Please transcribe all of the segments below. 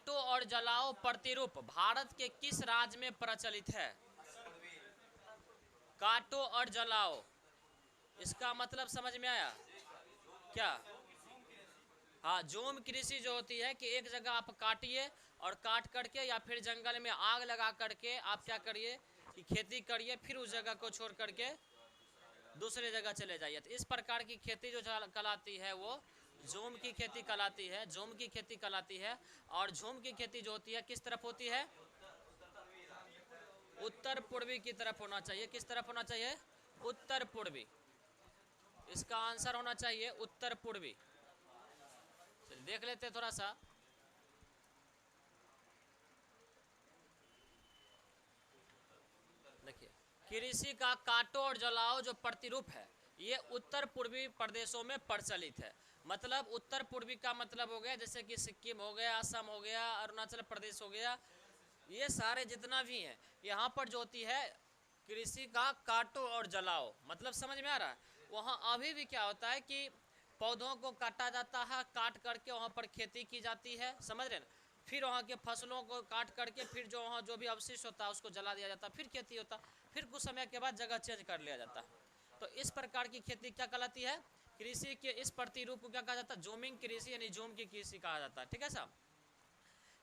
काटो और जलाओ प्रतिरूप भारत के किस राज्य में प्रचलित है? काटो और जलाओ, इसका मतलब समझ में आया क्या? हाँ, जोम कृषि जो होती है कि एक जगह आप काटिए और काट करके या फिर जंगल में आग लगा करके आप क्या करिए कि खेती करिए, फिर उस जगह को छोड़ करके दूसरे जगह चले जाइए। तो इस प्रकार की खेती जो कहलाती है वो जोम की खेती कहलाती है, जोम की खेती कहलाती है। और झूम की खेती जो होती है किस तरफ होती है? उत्तर पूर्वी की तरफ होना चाहिए। किस तरफ होना चाहिए? उत्तर पूर्वी। इसका आंसर होना चाहिए उत्तर पूर्वी। चलिए देख लेते हैं थोड़ा सा। देखिए, कृषि का काटो और जलाओ जो प्रतिरूप है ये उत्तर पूर्वी प्रदेशों में प्रचलित है। मतलब उत्तर पूर्वी का मतलब हो गया जैसे कि सिक्किम हो गया, असम हो गया, अरुणाचल प्रदेश हो गया, ये सारे जितना भी हैं यहाँ पर जो होती है कृषि का काटो और जलाओ, मतलब समझ में आ रहा है? वहाँ अभी भी क्या होता है कि पौधों को काटा जाता है, काट करके वहाँ पर खेती की जाती है, समझ रहे ना? फिर वहाँ के फसलों को काट करके फिर जो वहाँ जो भी अवशिष्ट होता है उसको जला दिया जाता है, फिर खेती होता है, फिर कुछ समय के बाद जगह चेंज कर लिया जाता है। तो इस प्रकार की खेती क्या कहलाती है? कृषि के इस प्रतिरूप को क्या कहा जाता है? जोमिंग कृषि यानी जोम की कृषि कहा जाता है। ठीक है साहब?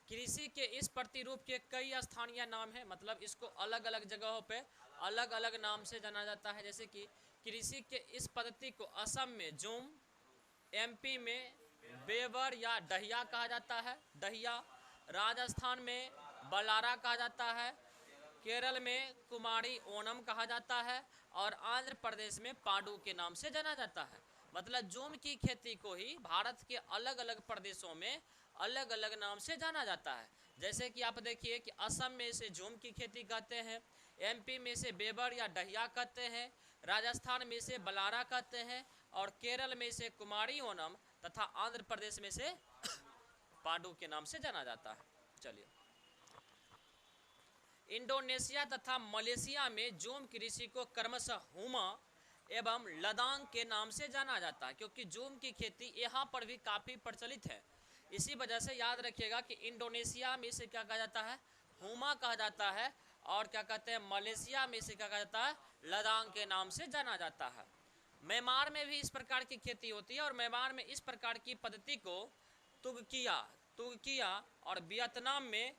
कृषि के इस प्रतिरूप के कई स्थानीय नाम हैं, मतलब इसको अलग अलग जगहों पे अलग अलग नाम से जाना जाता है। जैसे कि कृषि के इस पद्धति को असम में जोम, एमपी में बेवर या डहिया कहा जाता है, डहिया, राजस्थान में बलारा कहा जाता है, केरल में कुमारी ओनम कहा जाता है और आंध्र प्रदेश में पांडु के नाम से जाना जाता है। मतलब जोम की खेती को ही भारत के अलग अलग प्रदेशों में अलग अलग नाम से जाना जाता है। जैसे कि आप देखिए कि असम में इसे जोम की खेती कहते हैं, एमपी में इसे बेबर या डहिया कहते हैं, राजस्थान में इसे बलारा कहते हैं और केरल में इसे कुमारी ओनम तथा आंध्र प्रदेश में इसे पांडु के नाम से जाना जाता है। चलिए, इंडोनेशिया तथा मलेशिया में जोम कृषि को क्रमशः हुमा एवं लदांग के नाम से जाना जाता है, क्योंकि जोम की खेती यहाँ पर भी काफ़ी प्रचलित है। इसी वजह से याद रखिएगा कि इंडोनेशिया में इसे क्या कहा जाता है? हुमा कहा जाता है। और क्या कहते हैं? मलेशिया में इसे क्या कहा जाता है? लदांग के नाम से जाना जाता है। म्यांमार में भी इस प्रकार की खेती होती है और म्यांमार में इस प्रकार की पद्धति को तुगकिया और वियतनाम में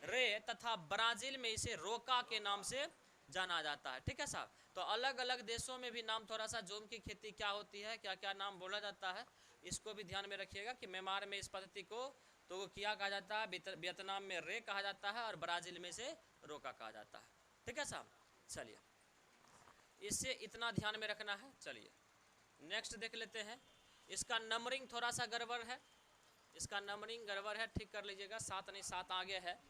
रे तथा ब्राज़ील में इसे रोका के नाम से जाना जाता है। ठीक है साहब? तो अलग अलग देशों में भी नाम थोड़ा सा जोम की खेती क्या होती है, क्या क्या नाम बोला जाता है, इसको भी ध्यान में रखिएगा कि म्यांमार में इस पद्धति को तुगकिया कहा जाता है, वियतनाम में रे कहा जाता है और ब्राज़ील में इसे रोका कहा जाता है। ठीक है साहब? चलिए, इससे इतना ध्यान में रखना है। चलिए नेक्स्ट देख लेते हैं। इसका नंबरिंग थोड़ा सा गड़बड़ है, इसका नंबरिंग गड़बड़ है, ठीक कर लीजिएगा। 7 नहीं 7 आगे है,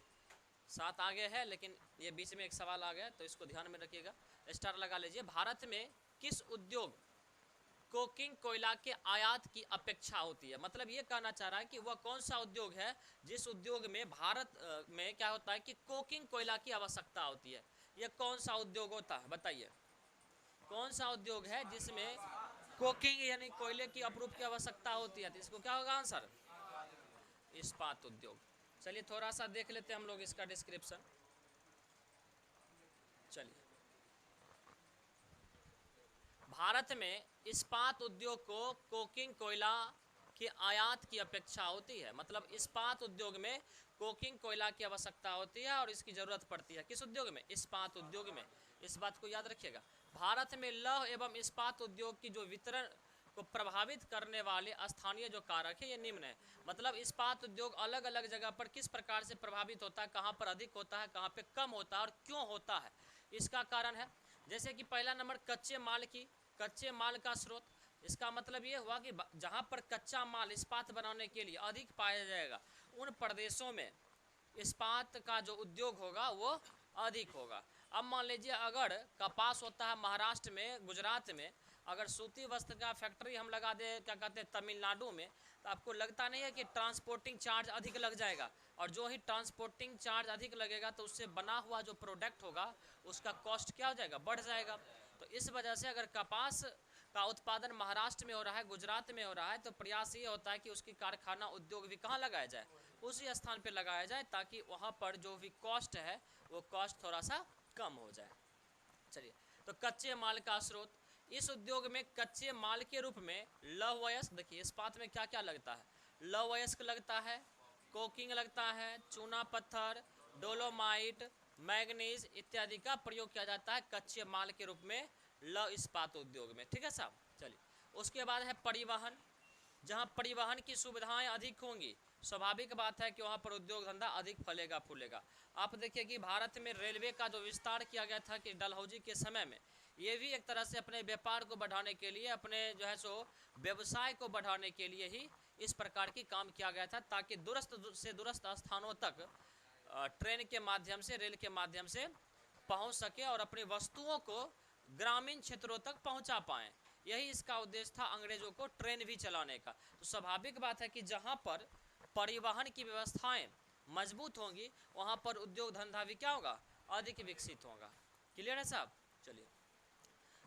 7 आगे है, लेकिन ये बीच में एक सवाल आ गया तो इसको ध्यान में रखिएगा, स्टार लगा लीजिए। भारत में किस उद्योग कोकिंग कोयला के आयात की अपेक्षा होती है? मतलब ये कहना चाह रहा है कि वह कौन सा उद्योग है जिस उद्योग में भारत में क्या होता है कि कोकिंग कोयला की आवश्यकता होती है। यह कौन सा उद्योग होता है बताइए? कौन सा उद्योग है जिसमें कोकिंग यानी कोयले की अप्रूप की आवश्यकता होती है? तो इसको क्या होगा आंसर? इस्पात उद्योग। चलिए थोड़ा सा देख लेते हैं हम लोग इसका डिस्क्रिप्शन। चलिए, भारत में इस्पात उद्योग को कोकिंग कोयला की आयात की अपेक्षा होती है। मतलब इस्पात उद्योग में कोकिंग कोयला की आवश्यकता होती है और इसकी ज़रूरत पड़ती है। किस उद्योग में? इस्पात उद्योग में। इस बात को याद रखिएगा। भारत में लौह एवं इस्पात उद्योग की जो वितरण को प्रभावित करने वाले स्थानीय जो कारक है ये निम्न है। मतलब इस्पात उद्योग अलग अलग जगह पर किस प्रकार से प्रभावित होता है, कहाँ पर अधिक होता है, कहाँ पे कम होता है और क्यों होता है, इसका कारण है। जैसे कि पहला नंबर कच्चे माल का स्रोत। इसका मतलब ये हुआ कि जहाँ पर कच्चा माल इस्पात बनाने के लिए अधिक पाया जाएगा उन प्रदेशों में इस्पात का जो उद्योग होगा वो अधिक होगा। अब मान लीजिए अगर कपास होता है महाराष्ट्र में, गुजरात में, अगर सूती वस्त्र का फैक्ट्री हम लगा दे क्या कहते हैं तमिलनाडु में, तो आपको लगता नहीं है कि ट्रांसपोर्टिंग चार्ज अधिक लग जाएगा? और जो ही ट्रांसपोर्टिंग चार्ज अधिक लगेगा तो उससे बना हुआ जो प्रोडक्ट होगा उसका कॉस्ट क्या हो जाएगा? बढ़ जाएगा। तो इस वजह से अगर कपास का उत्पादन महाराष्ट्र में हो रहा है, गुजरात में हो रहा है, तो प्रयास ये होता है कि उसकी कारखाना उद्योग भी कहाँ लगाया जाए, उसी स्थान पे लगाया जाए, ताकि वहाँ पर जो भी कॉस्ट है वो कॉस्ट थोड़ा सा कम हो जाए। चलिए, तो कच्चे माल का स्रोत, इस उद्योग में कच्चे माल के रूप में लौह अयस्क, देखिए इस्पात में क्या क्या लगता है, लौह अयस्क लगता है, कोकिंग लगता है, चूना पत्थर, डोलोमाइट, मैग्नीज इत्यादि का प्रयोग किया जाता है कच्चे माल के रूप में लौह इस्पात उद्योग में। ठीक है साहब। चलिए, उसके बाद है परिवहन, जहाँ परिवहन की सुविधाएं अधिक होंगी, स्वाभाविक बात है कि वहाँ पर उद्योग धंधा अधिक फलेगा फूलेगा। आप देखिए कि भारत में रेलवे का जो विस्तार किया गया था कि डलहौजी के समय में, ये भी एक तरह से अपने व्यापार को बढ़ाने के लिए, अपने जो है सो व्यवसाय को बढ़ाने के लिए ही इस प्रकार की काम किया गया था, ताकि दूरस्थ से दूरस्थ स्थानों तक ट्रेन के माध्यम से, रेल के माध्यम से पहुंच सके और अपनी वस्तुओं को ग्रामीण क्षेत्रों तक पहुंचा पाएं। यही इसका उद्देश्य था अंग्रेजों को ट्रेन भी चलाने का। तो स्वाभाविक बात है कि जहां पर परिवहन की व्यवस्थाएं मजबूत होंगी, वहां पर उद्योग धंधा भी क्या होगा, अधिक विकसित होगा। क्लियर है साहब। चलिए,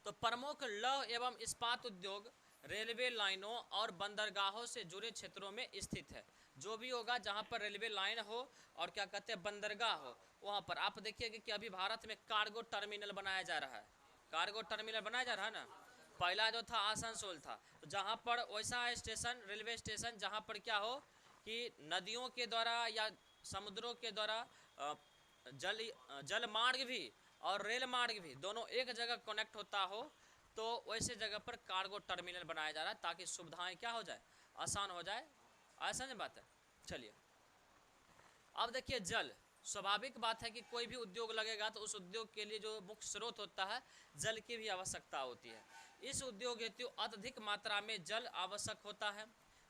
तो प्रमुख लौह एवं इस्पात उद्योग रेलवे लाइनों और बंदरगाहों से जुड़े क्षेत्रों में स्थित है। जो भी होगा जहां पर रेलवे लाइन हो और क्या कहते हैं बंदरगाह हो, वहां पर आप देखिएगा कि अभी भारत में कार्गो टर्मिनल बनाया जा रहा है, कार्गो टर्मिनल बनाया जा रहा है ना। पहला जो था आसनसोल था, तो जहां पर वैसा स्टेशन, रेलवे स्टेशन जहां पर क्या हो कि नदियों के द्वारा या समुद्रों के द्वारा जल मार्ग भी और रेल मार्ग भी दोनों एक जगह कनेक्ट होता हो, तो वैसे जगह पर कार्गो टर्मिनल बनाया जा रहा है, ताकि सुविधाएं क्या हो जाए, आसान हो जाए। ऐसा नहीं बात है। चलिए, अब देखिए जल, स्वाभाविक बात है कि कोई भी उद्योग लगेगा तो उस उद्योग के लिए जो मुख्य स्रोत होता है, जल की भी आवश्यकता होती है। इस उद्योग हेतु अत्यधिक मात्रा में जल आवश्यक होता है।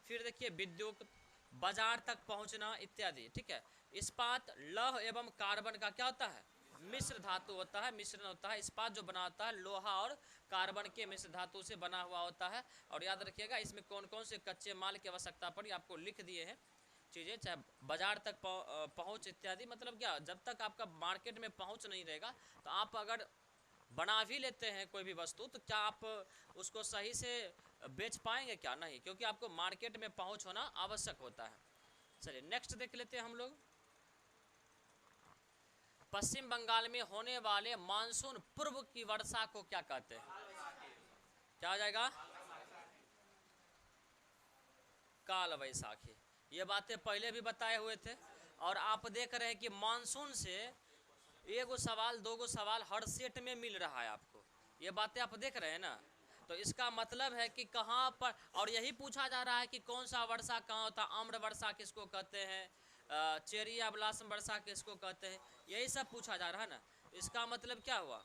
फिर देखिए विद्युत, बाजार तक पहुंचना इत्यादि। ठीक है, इस्पात लौह एवं कार्बन का क्या होता है, मिश्र धातु होता है, मिश्रण होता है। इस्पात जो बना होता है लोहा और कार्बन के मिश्र धातु से बना हुआ होता है। और याद रखिएगा इसमें कौन कौन से कच्चे माल की आवश्यकता पड़ी, आपको लिख दिए हैं चीज़ें, चाहे बाजार तक पहुंच इत्यादि। मतलब क्या, जब तक आपका मार्केट में पहुंच नहीं रहेगा, तो आप अगर बना भी लेते हैं कोई भी वस्तु, तो क्या आप उसको सही से बेच पाएंगे, क्या नहीं, क्योंकि आपको मार्केट में पहुंच होना आवश्यक होता है। चलिए नेक्स्ट देख लेते हैं हम लोग। पश्चिम बंगाल में होने वाले मानसून पूर्व की वर्षा को क्या कहते हैं, क्या हो जाएगा, काल वैसाखी। ये बातें पहले भी बताए हुए थे, और आप देख रहे हैं कि मानसून से एगो सवाल दोगो सवाल हर सेट में मिल रहा है आपको, ये बातें आप देख रहे हैं ना। तो इसका मतलब है कि कहाँ पर, और यही पूछा जा रहा है कि कौन सा वर्षा कहाँ होता, आम्र वर्षा किसको कहते हैं, चेरी या ब्लासम वर्षा किसको कहते हैं, यही सब पूछा जा रहा है ना। इसका मतलब क्या हुआ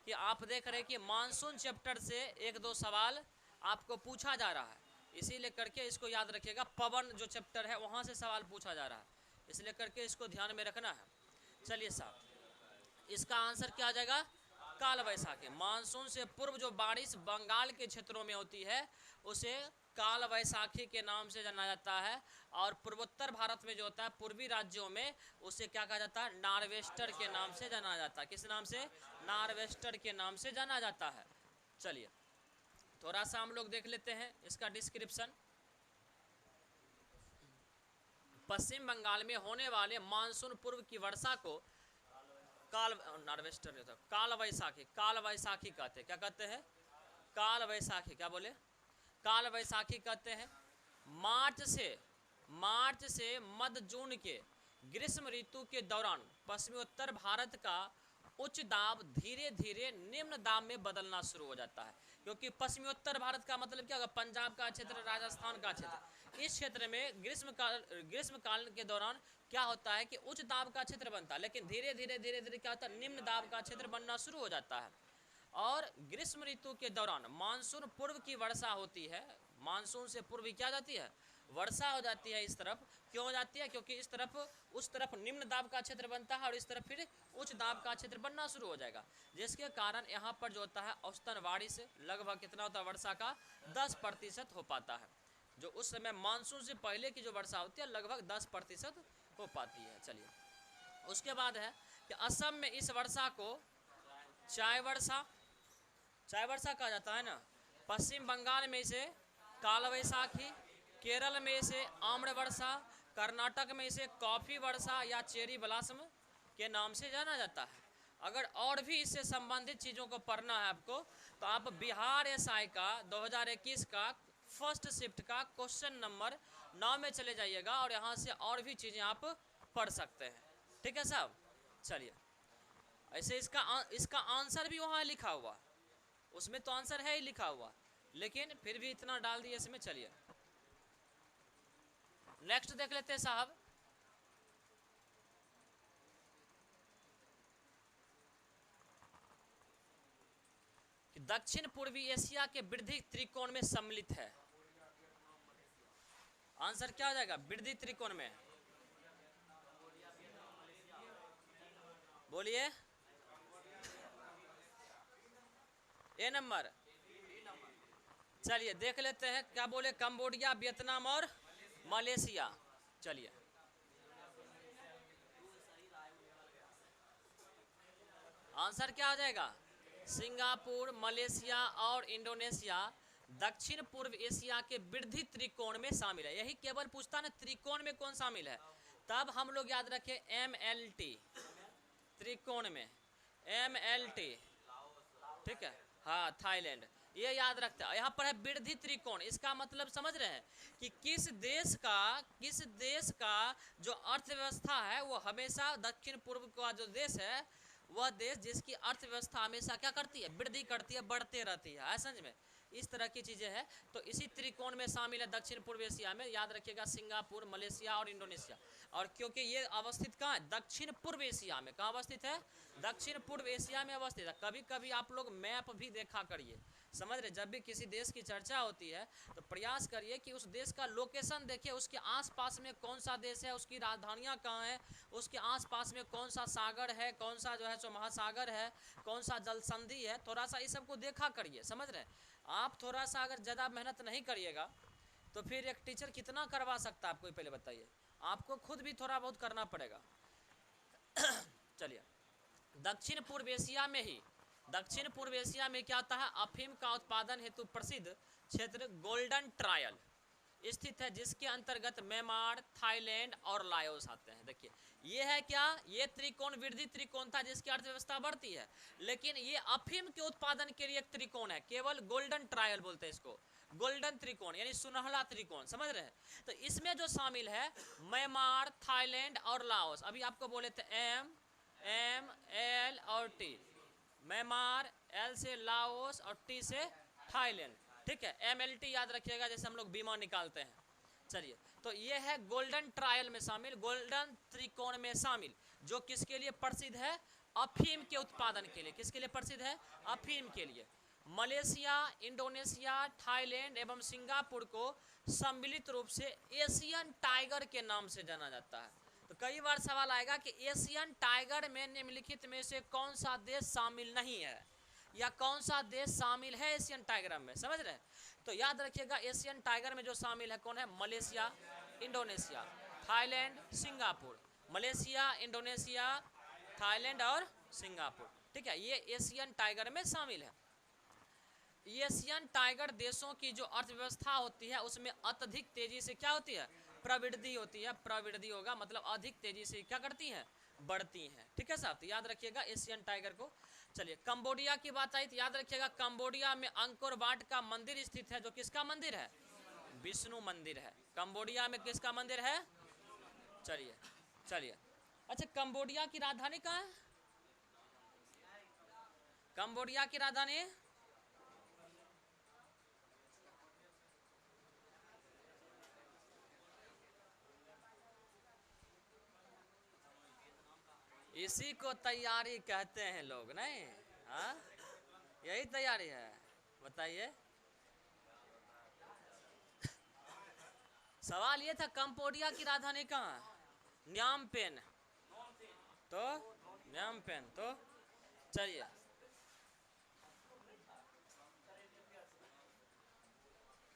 कि आप देख रहे हैं कि मानसून चैप्टर से एक दो सवाल आपको पूछा जा रहा है, इसीलिए करके इसको याद रखिएगा। पवन जो चैप्टर है वहाँ से सवाल पूछा जा रहा है, इसलिए करके इसको ध्यान में रखना है। चलिए साहब, इसका आंसर क्या आ जाएगा, काल वैसाखी। मानसून से पूर्व जो बारिश बंगाल के क्षेत्रों में होती है उसे काल वैसाखी के नाम से जाना जाता है, और पूर्वोत्तर भारत में जो होता है पूर्वी राज्यों में उसे क्या कहा जाता है, नार्वेस्टर के नाम से जाना जाता है। किस नाम से, नार्वेस्टर के नाम से जाना जाता है। चलिए थोड़ा सा हम लोग देख लेते हैं इसका डिस्क्रिप्शन। पश्चिम बंगाल में होने वाले मानसून पूर्व की वर्षा को काल, नार्वेस्टर नहीं होता, काल वैसाखी, काल वैसाखी कहते हैं। क्या कहते हैं, काल वैसाखी। क्या बोले, काल वैसाखी कहते हैं। मार्च से मध्य जून के ग्रीष्म ऋतु के दौरान पश्चिमोत्तर भारत का उच्च दाब धीरे धीरे निम्न दाब में बदलना शुरू हो जाता है। क्योंकि पश्चिमोत्तर भारत का मतलब क्या होगा, पंजाब का क्षेत्र, राजस्थान का क्षेत्र, इस क्षेत्र में ग्रीष्म काल के दौरान क्या होता है कि उच्च दाब का क्षेत्र बनता है, लेकिन धीरे धीरे क्या होता है, निम्न दाब का क्षेत्र बनना शुरू हो जाता है। और ग्रीष्म ऋतु के दौरान मानसून पूर्व की वर्षा होती है, मानसून से पूर्व क्या जाती है, वर्षा हो जाती है। इस तरफ क्यों हो जाती है, क्योंकि इस तरफ उस तरफ निम्न दाब का क्षेत्र बनता है और इस तरफ फिर उच्च दाब का क्षेत्र बनना शुरू हो जाएगा, जिसके कारण यहाँ पर जो होता है औसतन बारिश लगभग कितना होता है, वर्षा का 10% हो पाता है। जो उस समय मानसून से पहले की जो वर्षा होती है लगभग 10% हो पाती है। चलिए उसके बाद है कि असम में इस वर्षा को चाय वर्षा कहा जाता है ना। पश्चिम बंगाल में इसे काल वैसाखी, केरल में इसे आम्र वर्षा, कर्नाटक में इसे कॉफी वर्षा या चेरी ब्लॉसम के नाम से जाना जाता है। अगर और भी इससे संबंधित चीज़ों को पढ़ना है आपको, तो आप बिहार एसआई का 2021 का फर्स्ट शिफ्ट का क्वेश्चन नंबर 9 में चले जाइएगा और यहाँ से और भी चीज़ें आप पढ़ सकते हैं। ठीक है साहब, चलिए। ऐसे इसका आंसर भी वहाँ लिखा हुआ, उसमें तो आंसर है ही लिखा हुआ, लेकिन फिर भी इतना डाल दिए इसमें। चलिए नेक्स्ट देख लेते हैं साहब। कि दक्षिण पूर्वी एशिया के वृद्धि त्रिकोण में सम्मिलित है। आंसर क्या हो जाएगा वृद्धि त्रिकोण में? बोलिए। ए नंबर। चलिए देख लेते हैं क्या बोले, कंबोडिया, वियतनाम और मलेशिया। चलिए आंसर क्या हो जाएगा? सिंगापुर, मलेशिया और इंडोनेशिया दक्षिण पूर्व एशिया के वृद्धि त्रिकोण में शामिल है। यही केवल पूछता ना त्रिकोण में कौन शामिल है, तब हम लोग याद रखें MLT, त्रिकोण में MLT। ठीक है, हाँ थाईलैंड, ये याद रखता है। यहाँ पर है वृद्धि त्रिकोण, इसका मतलब समझ रहे हैं कि किस देश का जो अर्थव्यवस्था है वो हमेशा दक्षिण पूर्व का जो देश है, वह देश जिसकी अर्थव्यवस्था हमेशा क्या करती है, वृद्धि करती है, बढ़ते रहती है। समझ में, इस तरह की चीजें हैं। तो इसी त्रिकोण में शामिल है दक्षिण पूर्व एशिया में, याद रखिएगा सिंगापुर, मलेशिया और इंडोनेशिया। और क्योंकि ये अवस्थित कहाँ है? दक्षिण पूर्व एशिया में। कहाँ अवस्थित है? दक्षिण पूर्व एशिया में अवस्थित है। कभी कभी आप लोग मैप भी देखा करिए, समझ रहे, जब भी किसी देश की चर्चा होती है तो प्रयास करिए कि उस देश का लोकेशन देखिए, उसके आसपास में कौन सा देश है, उसकी राजधानियाँ कहाँ है, उसके आसपास में कौन सा सागर है, कौन सा जो है सो महासागर है, कौन सा जल संधि है, थोड़ा सा इस सबको देखा करिए। समझ रहे, आप थोड़ा सा अगर ज़्यादा मेहनत नहीं करिएगा तो फिर एक टीचर कितना करवा सकता है आपको, पहले बताइए। आपको खुद भी थोड़ा बहुत करना पड़ेगा। चलिए, दक्षिण पूर्व एशिया में ही, दक्षिण पूर्व एशिया में क्या होता है? अफीम का उत्पादन हेतु प्रसिद्ध क्षेत्र गोल्डन ट्रायल स्थित है, जिसके अंतर्गत म्यांमार, थाईलैंड और लाओस आते हैं। देखिए ये है क्या, ये त्रिकोण वृद्धि त्रिकोण था जिसकी अर्थव्यवस्था बढ़ती है, लेकिन ये अफीम के उत्पादन के लिए एक त्रिकोण है, केवल गोल्डन ट्रायल बोलते हैं इसको, गोल्डन त्रिकोण यानी सुनहला त्रिकोण। समझ रहे हैं? तो इसमें जो शामिल है म्यांमार, थाईलैंड और लाओस। अभी आपको बोले थे ML और T, म्यांमार, L से लाओस और T से थाईलैंड। ठीक है, MLT याद रखिएगा, जैसे हम लोग बीमा निकालते हैं। चलिए, तो ये है गोल्डन ट्रायल में शामिल, गोल्डन त्रिकोण में शामिल, जो किसके लिए प्रसिद्ध है? अफीम के उत्पादन के लिए। किसके लिए प्रसिद्ध है? अफीम के लिए। मलेशिया, इंडोनेशिया, थाईलैंड एवं सिंगापुर को सम्मिलित रूप से एशियन टाइगर के नाम से जाना जाता है। तो कई बार सवाल आएगा कि एशियन टाइगर में निम्नलिखित में से कौन सा देश शामिल नहीं है, या कौन सा देश शामिल है एशियन टाइगर में। समझ रहे हैं? तो याद रखिएगा एशियन टाइगर में जो शामिल है कौन है? Malaysia, Indonesia, Thailand, Singapore. Malaysia, Indonesia, Thailand और सिंगापुर। ठीक है, ये एशियन टाइगर में शामिल है। एशियन टाइगर देशों की जो अर्थव्यवस्था होती है उसमें अत्यधिक तेजी से क्या होती है? प्रवृद्धि होती है। प्रवृद्धि होगा मतलब अधिक तेजी से क्या करती हैं? बढ़ती हैं। ठीक है साहब, तो याद रखिएगा एशियन टाइगर को। चलिए, कंबोडिया की बात आई तो याद रखिएगा कंबोडिया में अंकोर वाट का मंदिर स्थित है, जो किसका मंदिर है? विष्णु मंदिर है। कंबोडिया में किसका मंदिर है? चलिए चलिए, अच्छा कंबोडिया की राजधानी कहाँ है? कंबोडिया की राजधानी इसी को तैयारी कहते हैं लोग, नहीं? हाँ, यही तैयारी है। बताइए। सवाल ये था कंबोडिया की राजधानी कहाँ है? न्यामपेन। तो न्यामपेन, तो चलिए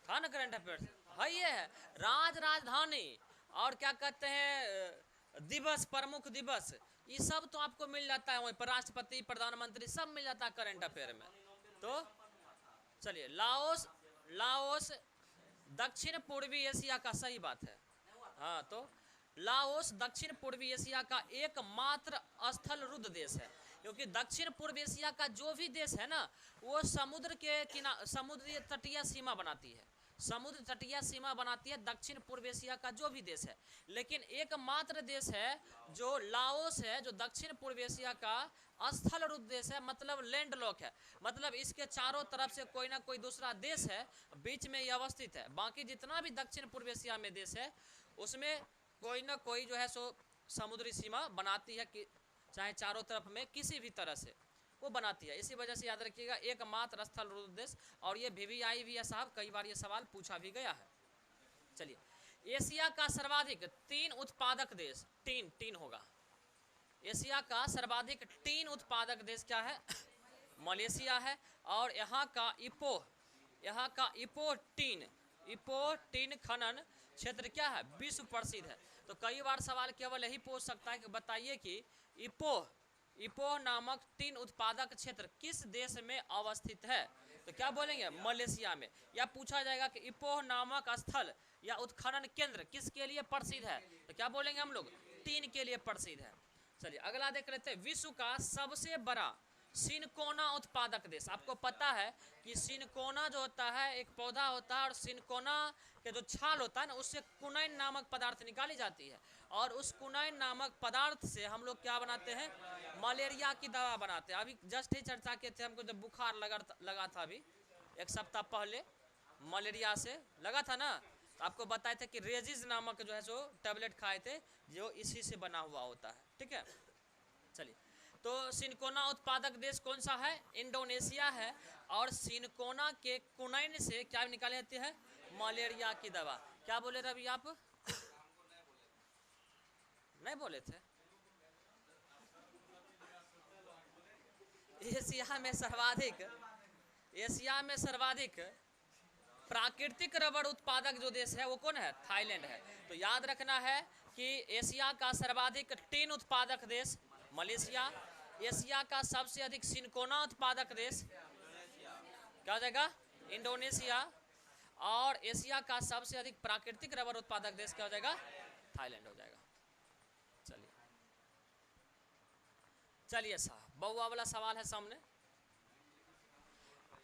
था ना करंट अफेयर्स है। ये है राजधानी और क्या कहते हैं दिवस, प्रमुख दिवस, ये सब तो आपको मिल जाता है वहीं पर। राष्ट्रपति, प्रधानमंत्री सब मिल जाता है करंट अफेयर में। तो चलिए, लाओस, लाओस दक्षिण पूर्वी एशिया का, सही बात है। हाँ, तो लाओस दक्षिण पूर्वी एशिया का एकमात्र स्थल रुद्ध देश है, क्योंकि दक्षिण पूर्व एशिया का जो भी देश है ना, वो समुद्र के समुद्री तटीय सीमा बनाती है, समुद्र तटीय सीमा बनाती है दक्षिण पूर्व एशिया का जो भी देश है। लेकिन एकमात्र देश है जो लाओस है, जो दक्षिण पूर्व एशिया का स्थल रुद्ध देश है, मतलब लैंड लॉक है, मतलब इसके चारों तरफ से कोई ना कोई दूसरा देश है, बीच में ये अवस्थित है। बाकी जितना भी दक्षिण पूर्व एशिया में देश है, उसमें कोई ना कोई जो है सो समुद्री सीमा बनाती है, कि चाहे चारों तरफ में किसी भी तरह से वो बनाती है। इसी वजह से याद रखिएगा एकमात्र स्थल रुद्ध देश, और ये VVI भी है साहब, कई बार ये सवाल पूछा भी गया है। चलिए, एशिया का सर्वाधिक टीन उत्पादक देश, टीन होगा, एशिया का सर्वाधिक टीन उत्पादक देश क्या है? मलेशिया है। और यहाँ का इपो टीन खनन क्षेत्र क्या है? विश्व प्रसिद्ध है। तो कई बार सवाल केवल यही पूछ सकता है कि बताइए कि इपो नामक टीन उत्पादक क्षेत्र किस देश में अवस्थित है? तो क्या बोलेंगे? मलेशिया में। या पूछा जाएगा कि इपो नामक स्थल या उत्खनन केंद्र किसके लिए प्रसिद्ध है? तो क्या बोलेंगे हम लोग? टीन के लिए प्रसिद्ध है। चलिए, अगला देख लेते हैं, विश्व का सबसे बड़ा सिनकोना उत्पादक देश। आपको पता है कि सिनकोना जो होता है एक पौधा होता है, और सिनकोना के जो छाल होता है ना, उससे कुनाइन नामक पदार्थ निकाली जाती है, और उस कुनाइन नामक पदार्थ से हम लोग क्या बनाते हैं? मलेरिया की दवा बनाते हैं। अभी जस्ट ही चर्चा किए थे, हमको जब बुखार लगा था अभी एक सप्ताह पहले, मलेरिया से लगा था ना, तो आपको बताए थे कि रेजिज नामक जो है सो टैबलेट खाए थे, जो इसी से बना हुआ होता है। ठीक है, चलिए, तो सिनकोना उत्पादक देश कौन सा है? इंडोनेशिया है। और सिनकोना के कुनाइन से क्या निकाली जाती है? मलेरिया की दवा। क्या बोले रवि आप? नहीं बोले थे? एशिया में सर्वाधिक प्राकृतिक रबर उत्पादक जो देश है वो कौन है? थाईलैंड है। तो याद रखना है कि एशिया का सर्वाधिक टीन उत्पादक देश मलेशिया, एशिया का सबसे अधिक सिनकोना उत्पादक देश क्या हो जाएगा? इंडोनेशिया, और एशिया का सबसे अधिक प्राकृतिक रबर उत्पादक देश क्या हो जाएगा? थाईलैंड हो जाएगा। चलिए साहब, बहुआ वाला सवाल है सामने,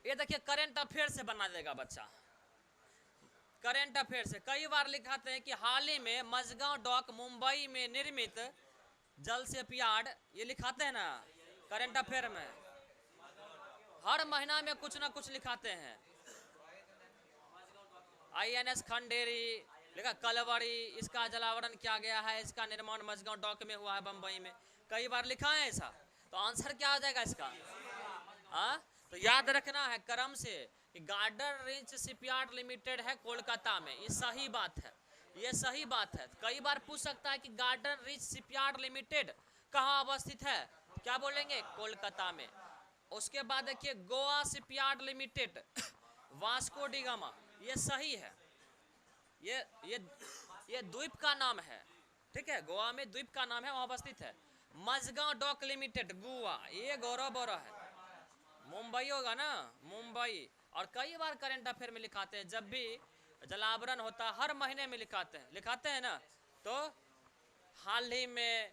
ये देखिए, करंट अफेयर से बना देगा बच्चा। करंट अफेयर से कई बार लिखाते हैं कि हाल ही में मझगांव डॉक मुंबई में निर्मित जल सेप यार्ड, ये लिखाते हैं ना करंट अफेयर में, हर महीना में कुछ ना कुछ लिखाते हैं। INS खंडेरी लिखा, कलवरी, इसका जलावरण किया गया है, इसका निर्माण मझगांव डॉक में हुआ है बंबई में, कई बार लिखा है ऐसा। तो आंसर क्या हो जाएगा इसका? तो याद रखना है क्रम से कि गार्डन रिंच शिपयार्ड लिमिटेड है कोलकाता में, ये सही बात है, ये सही बात है। कई बार पूछ सकता है कि गार्डन रिंच शिपयार्ड लिमिटेड कहाँ अवस्थित है? क्या बोलेंगे? कोलकाता में। उसके बाद देखिए, Goa shipyard limited Vasco D gamma, ये सही है, ये द्वीप का नाम है। ठीक है, गोवा में द्वीप का नाम है, वहां अवस्थित है। मझगांव डॉक लिमिटेड गोवा, ये गौरव बोरा है। मुंबई होगा ना, मुंबई। और कई बार करंट अफेयर में लिखाते हैं, जब भी जलावरण होता है हर महीने में लिखाते हैं ना। तो हाल ही में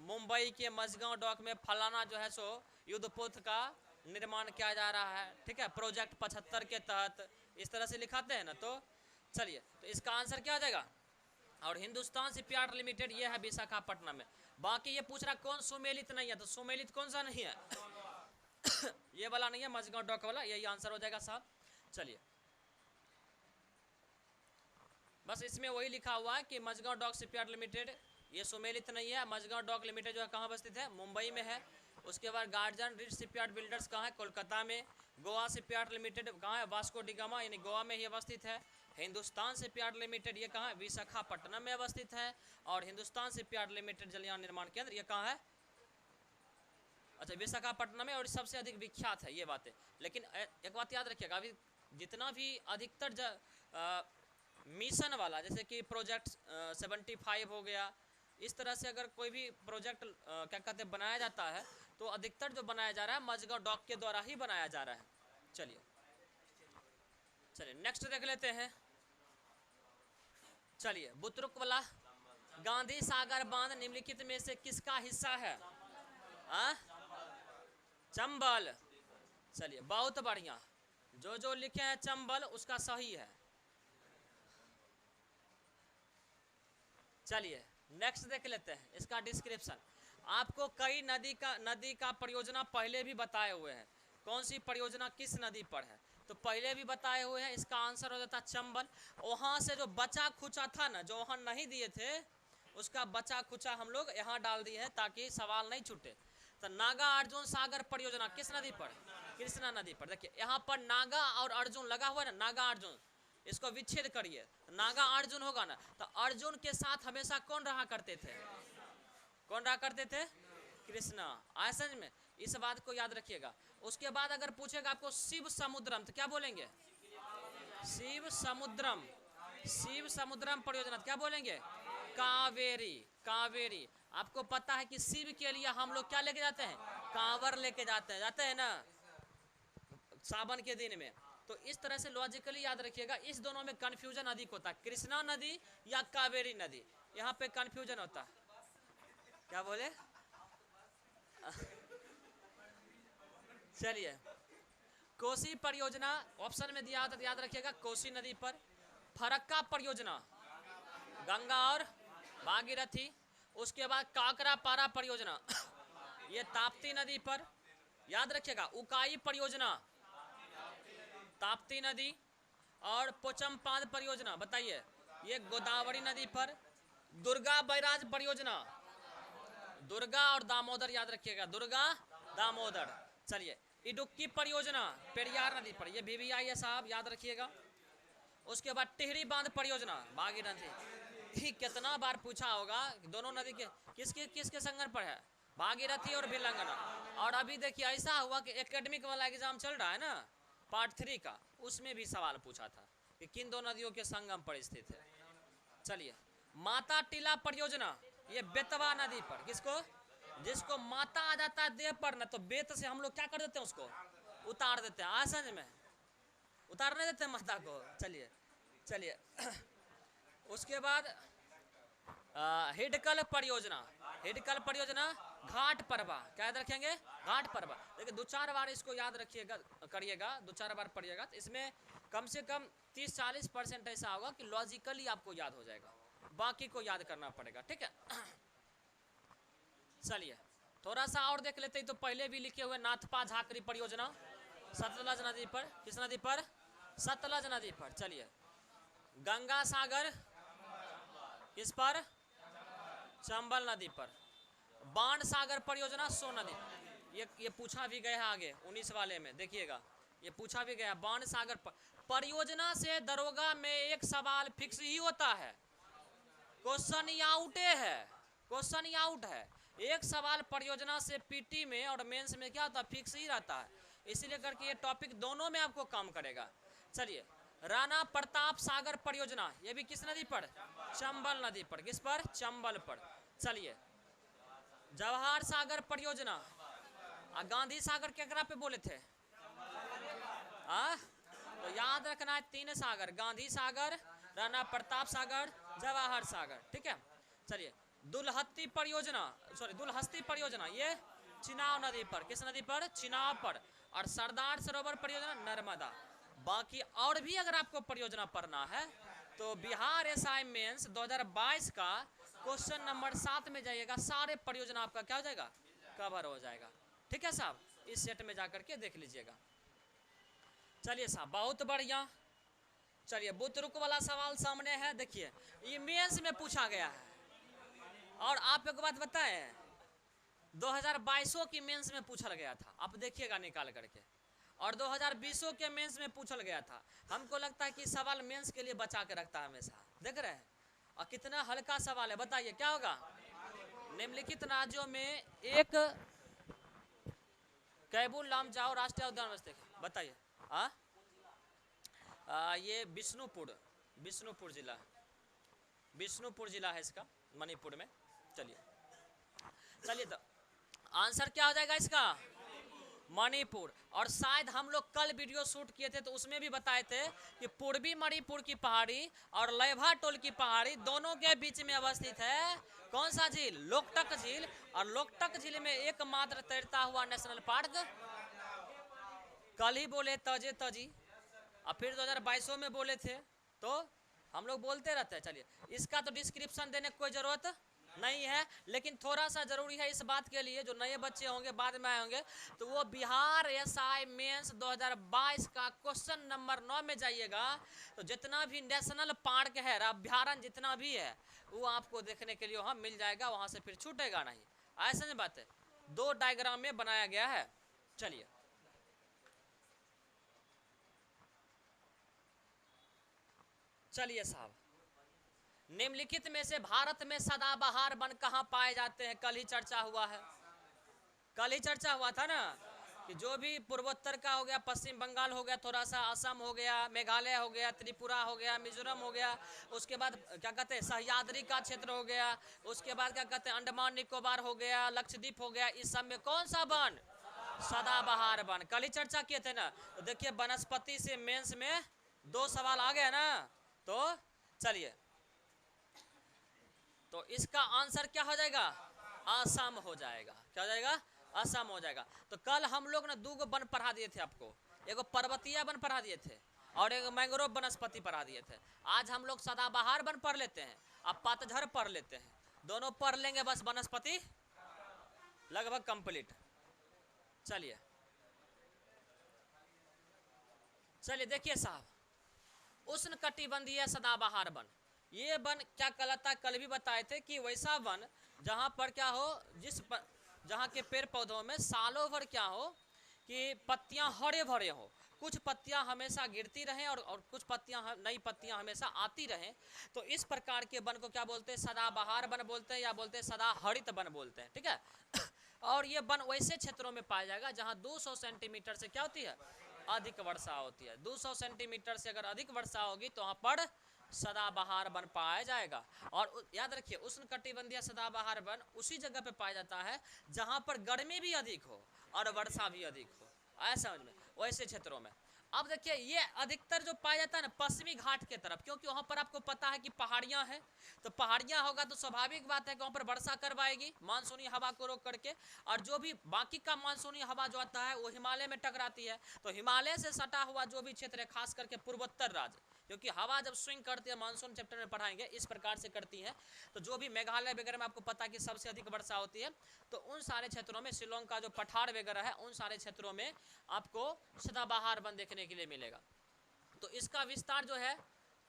मुंबई के मझगांव डॉक में फलाना जो है सो युद्धपोत का निर्माण किया जा रहा है। ठीक है, प्रोजेक्ट 75 के तहत, इस तरह से लिखाते हैं ना। तो चलिए, तो इसका आंसर क्या हो जाएगा? और हिंदुस्तान शिपयार्ड लिमिटेड ये है विशाखापट्टनम में। बाकी ये पूछ रहा कौन सुमेलित नहीं है, तो सुमेलित कौन सा नहीं है? ये वाला नहीं है, मझगांव डॉक वाला, यही आंसर हो जाएगा साहब। चलिए, बस इसमें वही लिखा हुआ है कि मझगांव डॉक शिपयार्ड लिमिटेड ये सुमेलित नहीं है। मझगांव डॉक लिमिटेड जो है कहाँ अवस्थित है? मुंबई में है। उसके बाद गार्डन रिच शिपयार्ड बिल्डर्स कहाँ है? कोलकाता में। गोवा शिपयार्ड लिमिटेड कहाँ है? वास्को डी गामा, यानी गोवा में ही अवस्थित है। हिंदुस्तान शिपयार्ड लिमिटेड ये कहाँ है? विशाखापट्टनम में अवस्थित है। और हिंदुस्तान शिपयार्ड लिमिटेड जलयान निर्माण केंद्र ये कहाँ है? अच्छा, विशाखापट्टनम में, और सबसे अधिक विख्यात है, ये बात है। लेकिन एक बात याद रखिएगा, अभी जितना भी अधिकतर मिशन वाला, जैसे कि प्रोजेक्ट 75 हो गया, इस तरह से अगर कोई भी प्रोजेक्ट क्या कहते हैं बनाया जाता है, तो अधिकतर जो बनाया जा रहा है मझगांव डॉक के द्वारा ही बनाया जा रहा है। चलिए, चलिए नेक्स्ट देख लेते हैं। चलिए बुतरुक वाला, गांधी सागर बांध निम्नलिखित में से किसका हिस्सा है? चंबल। चलिए बहुत बढ़िया, जो जो लिखे हैं चंबल उसका सही है। चलिए नेक्स्ट देख लेते हैं इसका डिस्क्रिप्शन। आपको कई नदी का परियोजना पहले भी बताए हुए हैं, कौन सी परियोजना किस नदी पर है तो पहले भी बताए हुए हैं। इसका आंसर हो जाता चंबल। वहां से जो बचा खुचा था ना, जो वहां नहीं दिए थे, उसका बचा खुचा हम लोग यहाँ डाल दिए हैं ताकि सवाल नहीं छूटे। तो नागा अर्जुन सागर परियोजना किस नदी पर? कृष्णा नदी पर। देखिए यहाँ पर नागा और अर्जुन लगा हुआ है ना, नागा अर्जुन, इसको विच्छेद करिए, नागा अर्जुन होगा ना। तो अर्जुन के साथ हमेशा कौन रहा करते थे? कौन रहा करते थे? कृष्णा। आया समझ में? इस बात को याद रखिएगा। उसके बाद अगर पूछेगा आपको शिव समुद्रम तो क्या बोलेंगे? शिव समुद्रम। शिव समुद्रम परियोजना क्या बोलेंगे? कावेरी। कावेरी। आपको पता है कि शिव के लिए हम लोग क्या लेके जाते हैं? कांवर लेके जाते हैं ना सावन के दिन में। तो इस तरह से लॉजिकली याद रखिएगा, इस दोनों में कंफ्यूजन अधिक होता है, कृष्णा नदी या कावेरी नदी, यहाँ पे कंफ्यूजन होता है। क्या बोले? चलिए कोसी परियोजना ऑप्शन में दिया होता तो याद रखिएगा कोसी नदी पर। फरक्का परियोजना गंगा और भागीरथी। उसके बाद काकरा पारा परियोजना ये ताप्ती नदी पर, याद रखिएगा। उकाई परियोजना ताप्ती नदी। और पोचमपाद परियोजना बताइए, ये गोदावरी नदी पर। दुर्गा बैराज परियोजना, दुर्गा और दामोदर याद रखिएगा, दुर्गा दामोदर। चलिए इडुक्की परियोजना पेरियार नदी पर, ये VVI है साहब, याद रखिएगा। उसके बाद टिहरी बांध परियोजना भागीरथी। कितना बार पूछा होगा दोनों नदी के किसके संगम पर है? भागीरथी और भिलंगना। और अभी देखिए ऐसा हुआ कि एकेडमिक वाला एग्जाम चल रहा है ना पार्ट 3 का, उसमें भी सवाल पूछा था कि किन दो नदियों के संगम पर स्थित है। चलिए माता टीला परियोजना, ये बेतवा नदी पर। किसको? जिसको माता आ जाता है देह पर ना, तो बेत से हम लोग क्या कर देते हैं? उसको उतार देते हैं। आसंज में उतारने देते हैं माता को। चलिए चलिए उसके बाद हिडकल परियोजना। हिडकल परियोजना घाट परवा, क्या याद रखेंगे? घाट परवा। देखिए 2-4 बार इसको याद रखिएगा, करिएगा, 2-4 बार पढ़िएगा तो इसमें कम से कम 30-40% ऐसा होगा कि लॉजिकली आपको याद हो जाएगा, बाकी को याद करना पड़ेगा। ठीक है चलिए थोड़ा सा और देख लेते हैं। तो पहले भी लिखे हुए नाथपा झाकरी परियोजना सतलज नदी पर। किस नदी पर? सतलज नदी पर। चलिए गंगा सागर किस पर? चंबल नदी पर। बाण सागर परियोजना सोन नदी। ये पूछा भी गया है आगे 19 वाले में, देखिएगा ये पूछा भी गया। बाण सागर परियोजना से दरोगा में एक सवाल फिक्स ही होता है, क्वेश्चन आउट है, क्वेश्चन आउट है। एक सवाल परियोजना से पीटी में और मेंस में क्या होता है? फिक्स ही रहता है। इसीलिए करके ये टॉपिक दोनों में आपको काम करेगा। चलिए राणा प्रताप सागर परियोजना, ये भी किस नदी पर? चंबल नदी पर। किस पर? चंबल पर। चलिए जवाहर सागर परियोजना, गांधी सागर केकरा पे बोले थे? तो याद रखना है 3 सागर, गांधी सागर, राणा प्रताप सागर, जवाहर सागर। ठीक है चलिए दुलहत्ती परियोजना, सॉरी दुलहस्ती परियोजना, ये चिनाब नदी पर। किस नदी पर? चिनाब पर। और सरदार सरोवर परियोजना नर्मदा। बाकी और भी अगर आपको परियोजना पढ़ना है तो बिहार SI मेंस 2022 का क्वेश्चन नंबर 7 में जाइएगा, सारे परियोजना आपका क्या हो जाएगा? कवर हो जाएगा। ठीक है साहब, इस सेट में जाकर के देख लीजिएगा। चलिए साहब बहुत बढ़िया। चलिए बुतरुक वाला सवाल सामने है, देखिए ये मेंस में पूछा गया है। और आप एक बात बताएं, 2022 की मेंस में पूछा गया था, आप देखिएगा निकाल करके। और 2020 के मेंस में पूछा गया था। हमको लगता है कि सवाल मेंस के लिए बचा के रखता है हमेशा, देख रहे हैं। और कितना हल्का सवाल है, बताइए क्या होगा? निम्नलिखित राज्यों में एक कैबुल लामजाओ राष्ट्रीय उद्यान स्थित, बताइए। ये बिष्णुपुर जिला, बिष्णुपुर जिला है इसका, मणिपुर में। चलिए तो आंसर क्या हो जाएगा इसका? मणिपुर। और शायद हम लोग कल वीडियो शूट किए थे तो उसमें भी बताए थे कि पूर्वी मणिपुर की पहाड़ी और लैभा टोल की पहाड़ी दोनों के बीच में अवस्थित है कौन सा झील? लोकटक झील। और लोकटक झील में एकमात्र तैरता हुआ नेशनल पार्क, कल ही बोले तजे तजी, और फिर 2022 में बोले थे, तो हम लोग बोलते रहते हैं। चलिए, इसका तो डिस्क्रिप्शन देने की कोई जरूरत नहीं है, लेकिन थोड़ा सा जरूरी है इस बात के लिए, जो नए बच्चे होंगे बाद में आए होंगे, तो वो बिहार एसआई मेंस 2022 का क्वेश्चन नंबर 9 में जाइएगा, तो जितना भी नेशनल पार्क है, अभ्यारण्य जितना भी है, वो आपको देखने के लिए वहाँ मिल जाएगा, वहाँ से फिर छूटेगा नहीं। ऐसा नहीं बात है, 2 डायग्राम में बनाया गया है। चलिए, चलिए साहब, निम्नलिखित में से भारत में सदाबहार वन कहाँ पाए जाते हैं? कल ही चर्चा हुआ है, कल ही चर्चा हुआ था ना, कि जो भी पूर्वोत्तर का हो गया, पश्चिम बंगाल हो गया, थोड़ा सा असम हो गया, मेघालय हो गया, त्रिपुरा हो गया, मिजोरम हो गया, उसके बाद क्या कहते हैं सह्याद्री का क्षेत्र हो गया, उसके बाद क्या कहते हैं अंडमान निकोबार हो गया, लक्षद्वीप हो गया, इस सब में कौन सा वन? सदाबहार वन। कल ही चर्चा किए थे ना। तो देखिए, वनस्पति से मेंस में 2 सवाल आ गया ना, तो चलिए, तो इसका आंसर क्या हो जाएगा? असम हो जाएगा। क्या हो जाएगा? असम हो जाएगा। तो कल हम लोग ने 2 वन पढ़ा दिए थे आपको, एगो पर्वतीय वन पढ़ा दिए थे और एक मैंग्रोव वनस्पति पढ़ा दिए थे। आज हम लोग सदाबहार वन पढ़ लेते हैं, अब पतझड़ पढ़ लेते हैं, दोनों पढ़ लेंगे, बस वनस्पति लगभग कंप्लीट। चलिए चलिए, देखिए साहब, उष्ण कटिबंधीय सदाबहार वन, ये वन क्या कहलाता है? कल भी बताए थे कि वैसा वन जहां पर क्या हो, जहां के पेड़ पौधों में सालों भर क्या हो कि पत्तियां हरे भरे हो, कुछ पत्तियां हमेशा गिरती रहें और कुछ पत्तियां नई पत्तियां हमेशा आती रहें, तो इस प्रकार के वन को क्या बोलते हैं? सदाबहार वन बोलते हैं, या बोलते हैं सदाहरित वन बोलते हैं। ठीक है। और ये वन वैसे क्षेत्रों में पाया जाएगा जहां 200 सेंटीमीटर से क्या होती है? अधिक वर्षा होती है। 200 सेंटीमीटर से अगर अधिक वर्षा होगी तो वहां पर सदाबहार वन पाया जाएगा। और याद रखिए, उष्ण कटिबंधीय सदाबहार वन उसी जगह पे पाया जाता है जहां पर गर्मी भी अधिक हो और वर्षा भी अधिक हो, ऐसा समझ में, वैसे क्षेत्रों में। अब देखिए, ये अधिकतर जो पाया जाता है ना पश्चिमी घाट के तरफ, क्योंकि वहां पर आपको पता है कि पहाड़ियां हैं, तो पहाड़ियां होगा तो स्वाभाविक बात है कि वहां पर वर्षा करवाएगी मानसूनी हवा को रोक करके, और जो भी बाकी का मानसूनी हवा जो आता है वो हिमालय में टकराती है। तो हिमालय से सटा हुआ जो भी क्षेत्र है, खास करके पूर्वोत्तर राज्य, क्योंकि हवा जब स्विंग करती है, मानसून चैप्टर में पढ़ाएंगे, इस प्रकार से करती है, तो जो भी मेघालय वगैरह में आपको पता है कि सबसे अधिक वर्षा होती है, तो उन सारे क्षेत्रों में, शिलोंग का जो पठार वगैरह है, उन सारे क्षेत्रों में आपको सदाबहार वन देखने के लिए मिलेगा। तो इसका विस्तार जो है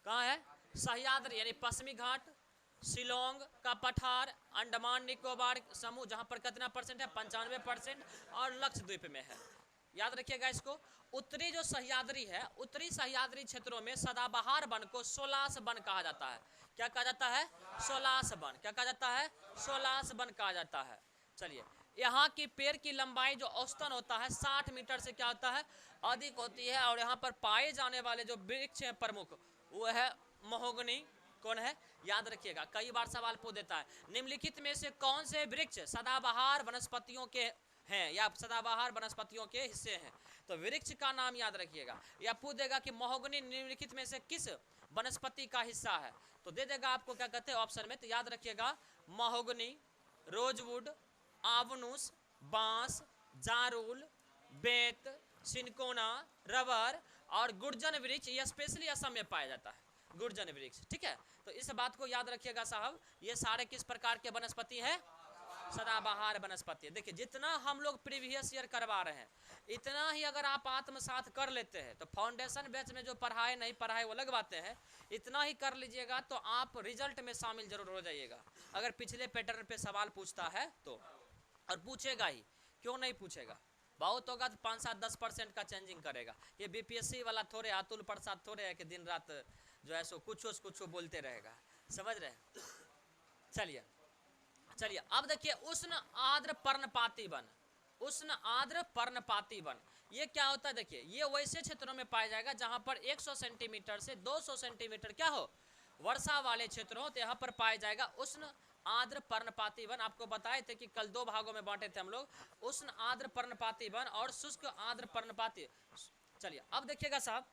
कहाँ है? सह्याद्री यानी पश्चिमी घाट, शिलोंग का पठार, अंडमान निकोबार समूह जहां पर कितना परसेंट है? 95%, और लक्षद्वीप में है। याद रखिएगा इसको। उत्तरी जो सह्याद्री है, उत्तरी सह्याद्री क्षेत्रों में सदाबहार वन को 16 वन कहा जाता है। क्या कहा जाता है? 16 वन। क्या कहा जाता है? 16 वन कहा जाता है। चलिए, यहाँ की पेड़ की लंबाई जो औसतन होता है 60 मीटर से क्या होता है? अधिक होती है। और यहाँ पर पाए जाने वाले जो वृक्ष हैं प्रमुख, वो है महोगनी। कौन है? याद रखिएगा, कई बार सवाल पूछ देता है, निम्नलिखित में से कौन से वृक्ष सदाबहार वनस्पतियों के हैं या सदाबहार वनस्पतियों के हिस्से हैं? तो वृक्ष का नाम याद रखिएगा। या पूछ देगा कि महोगनी निम्नलिखित में से किस वनस्पति का हिस्सा है, तो दे देगा आपको क्या कहते हैं ऑप्शन में। तो याद रखिएगा, महोगनी, रोजवुड, आवनुस, बांस, जारुल, बेत, सिनकोना, रबर और गुर्जन वृक्ष, ये स्पेशली असम में पाया जाता है, गुर्जन वृक्ष। ठीक है, तो इस बात को याद रखिएगा साहब। ये सारे किस प्रकार के वनस्पति हैं? सदाबहार वनस्पति। देखिए, जितना हम लोग प्रीवियस ईयर करवा रहे हैं, इतना ही अगर आप आत्मसात कर लेते हैं, तो फाउंडेशन बैच में जो पढ़ाए नहीं पढ़ाए वो लगवाते हैं, इतना ही कर लीजिएगा तो आप रिजल्ट में शामिल जरूर हो जाइएगा। अगर पिछले पैटर्न पे सवाल पूछता है तो, और पूछेगा ही, क्यों नहीं पूछेगा? बहुत होगा तो 5-7-10% का चेंजिंग करेगा। ये बीपीएससी वाला थोड़े अतुल प्रसाद थोड़े है कि दिन रात जो है सो कुछ बोलते रहेगा, समझ रहे हैं? चलिए, अब देखिए, उष्ण आर्द्र पर्णपाती वन। उष्ण आर्द्र पर्णपाती वन ये क्या होता है? देखिए, ये वैसे क्षेत्रों में पाया जाएगा जहां पर 100 सेंटीमीटर से 200 सेंटीमीटर क्या हो? वर्षा वाले क्षेत्र हो, तो यहाँ पर पाया जाएगा उष्ण आर्द्र पर्णपाती वन, आपको बताए थे कि कल 2 भागों में बांटे थे हम लोग, उष्ण आर्द्र पर्णपाती वन और शुष्क आर्द्र पर्णपाती। चलिए अब देखिएगा साहब,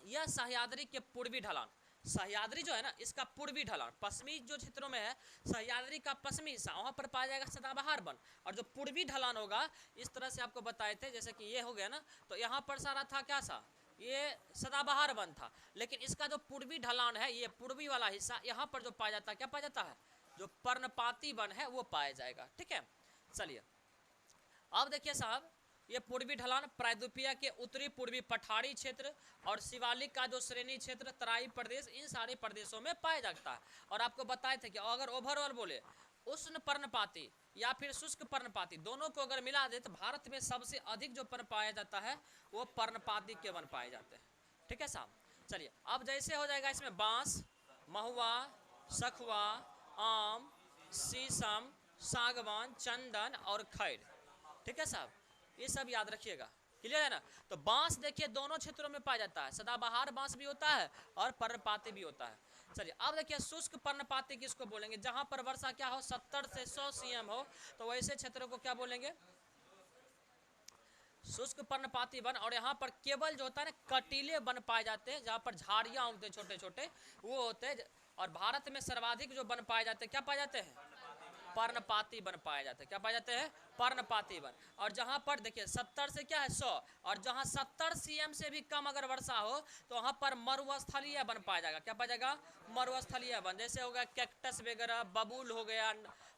यह सह्याद्री के पूर्वी ढलान, सह्याद्री जो है ना इसका पूर्वी ढलान, पश्चिमी जो क्षेत्रों में है सह्याद्री का पश्चिमी हिस्सा, वहां पर पाया जाएगा सदाबहार वन, और जो पूर्वी ढलान होगा इस तरह से आपको बताए थे, जैसे कि ये हो गया ना, तो यहाँ पर सारा था क्या सा, ये सदाबहार वन था, लेकिन इसका जो पूर्वी ढलान है, ये पूर्वी वाला हिस्सा, यहाँ पर जो पाया जाता है, क्या पाया जाता है, जो पर्णपाती वन है वो पाया जाएगा। ठीक है, चलिए अब देखिए साहब, ये पूर्वी ढलान प्रायद्वीपीय के उत्तरी पूर्वी पठारी क्षेत्र और शिवालिक का जो श्रेणी क्षेत्र, तराई प्रदेश, इन सारे प्रदेशों में पाया जाता है। और आपको बताए थे कि अगर ओवरऑल बोले उष्ण पर्णपाती या फिर शुष्क पर्णपाती, दोनों को अगर मिला दे तो भारत में सबसे अधिक जो वन पाया जाता है वो पर्णपाती के वन पाए जाते हैं। ठीक है साहब, चलिए अब जैसे हो जाएगा इसमें बांस, महुआ, सखुआ, आम, शीशम, सागवान, चंदन और खैर। ठीक है साहब, ये सब याद रखिएगा, क्लियर है ना। तो बांस देखिए दोनों क्षेत्रों में पाया जाता है, सदाबहार बांस भी होता है और पर्णपाती भी होता है। चलिए अब देखिए शुष्क पर्णपाती किसको बोलेंगे, जहां पर वर्षा क्या हो 70 से 100 cm हो, तो वैसे क्षेत्रों को क्या बोलेंगे, शुष्क पर्णपाती वन। और यहाँ पर केवल जो होता है ना कटीले वन पाए जाते हैं, जहाँ पर झाड़ियाँ होते हैं छोटे छोटे वो होते हैं। और भारत में सर्वाधिक जो वन पाए जाते हैं क्या पाए जाते हैं, पर्णपाती वन पाए जाते हैं, क्या पाए जाते हैं, पर्णपाती वन। और जहां पर देखिए 70 से क्या है 100, और जहां 70 cm से भी कम अगर वर्षा हो तो वहां पर मरुस्थलीय वन पाया जाएगा, क्या पाया जाएगा, मरुस्थलीय वन। जैसे हो गया कैक्टस वगैरह, बबूल हो गया,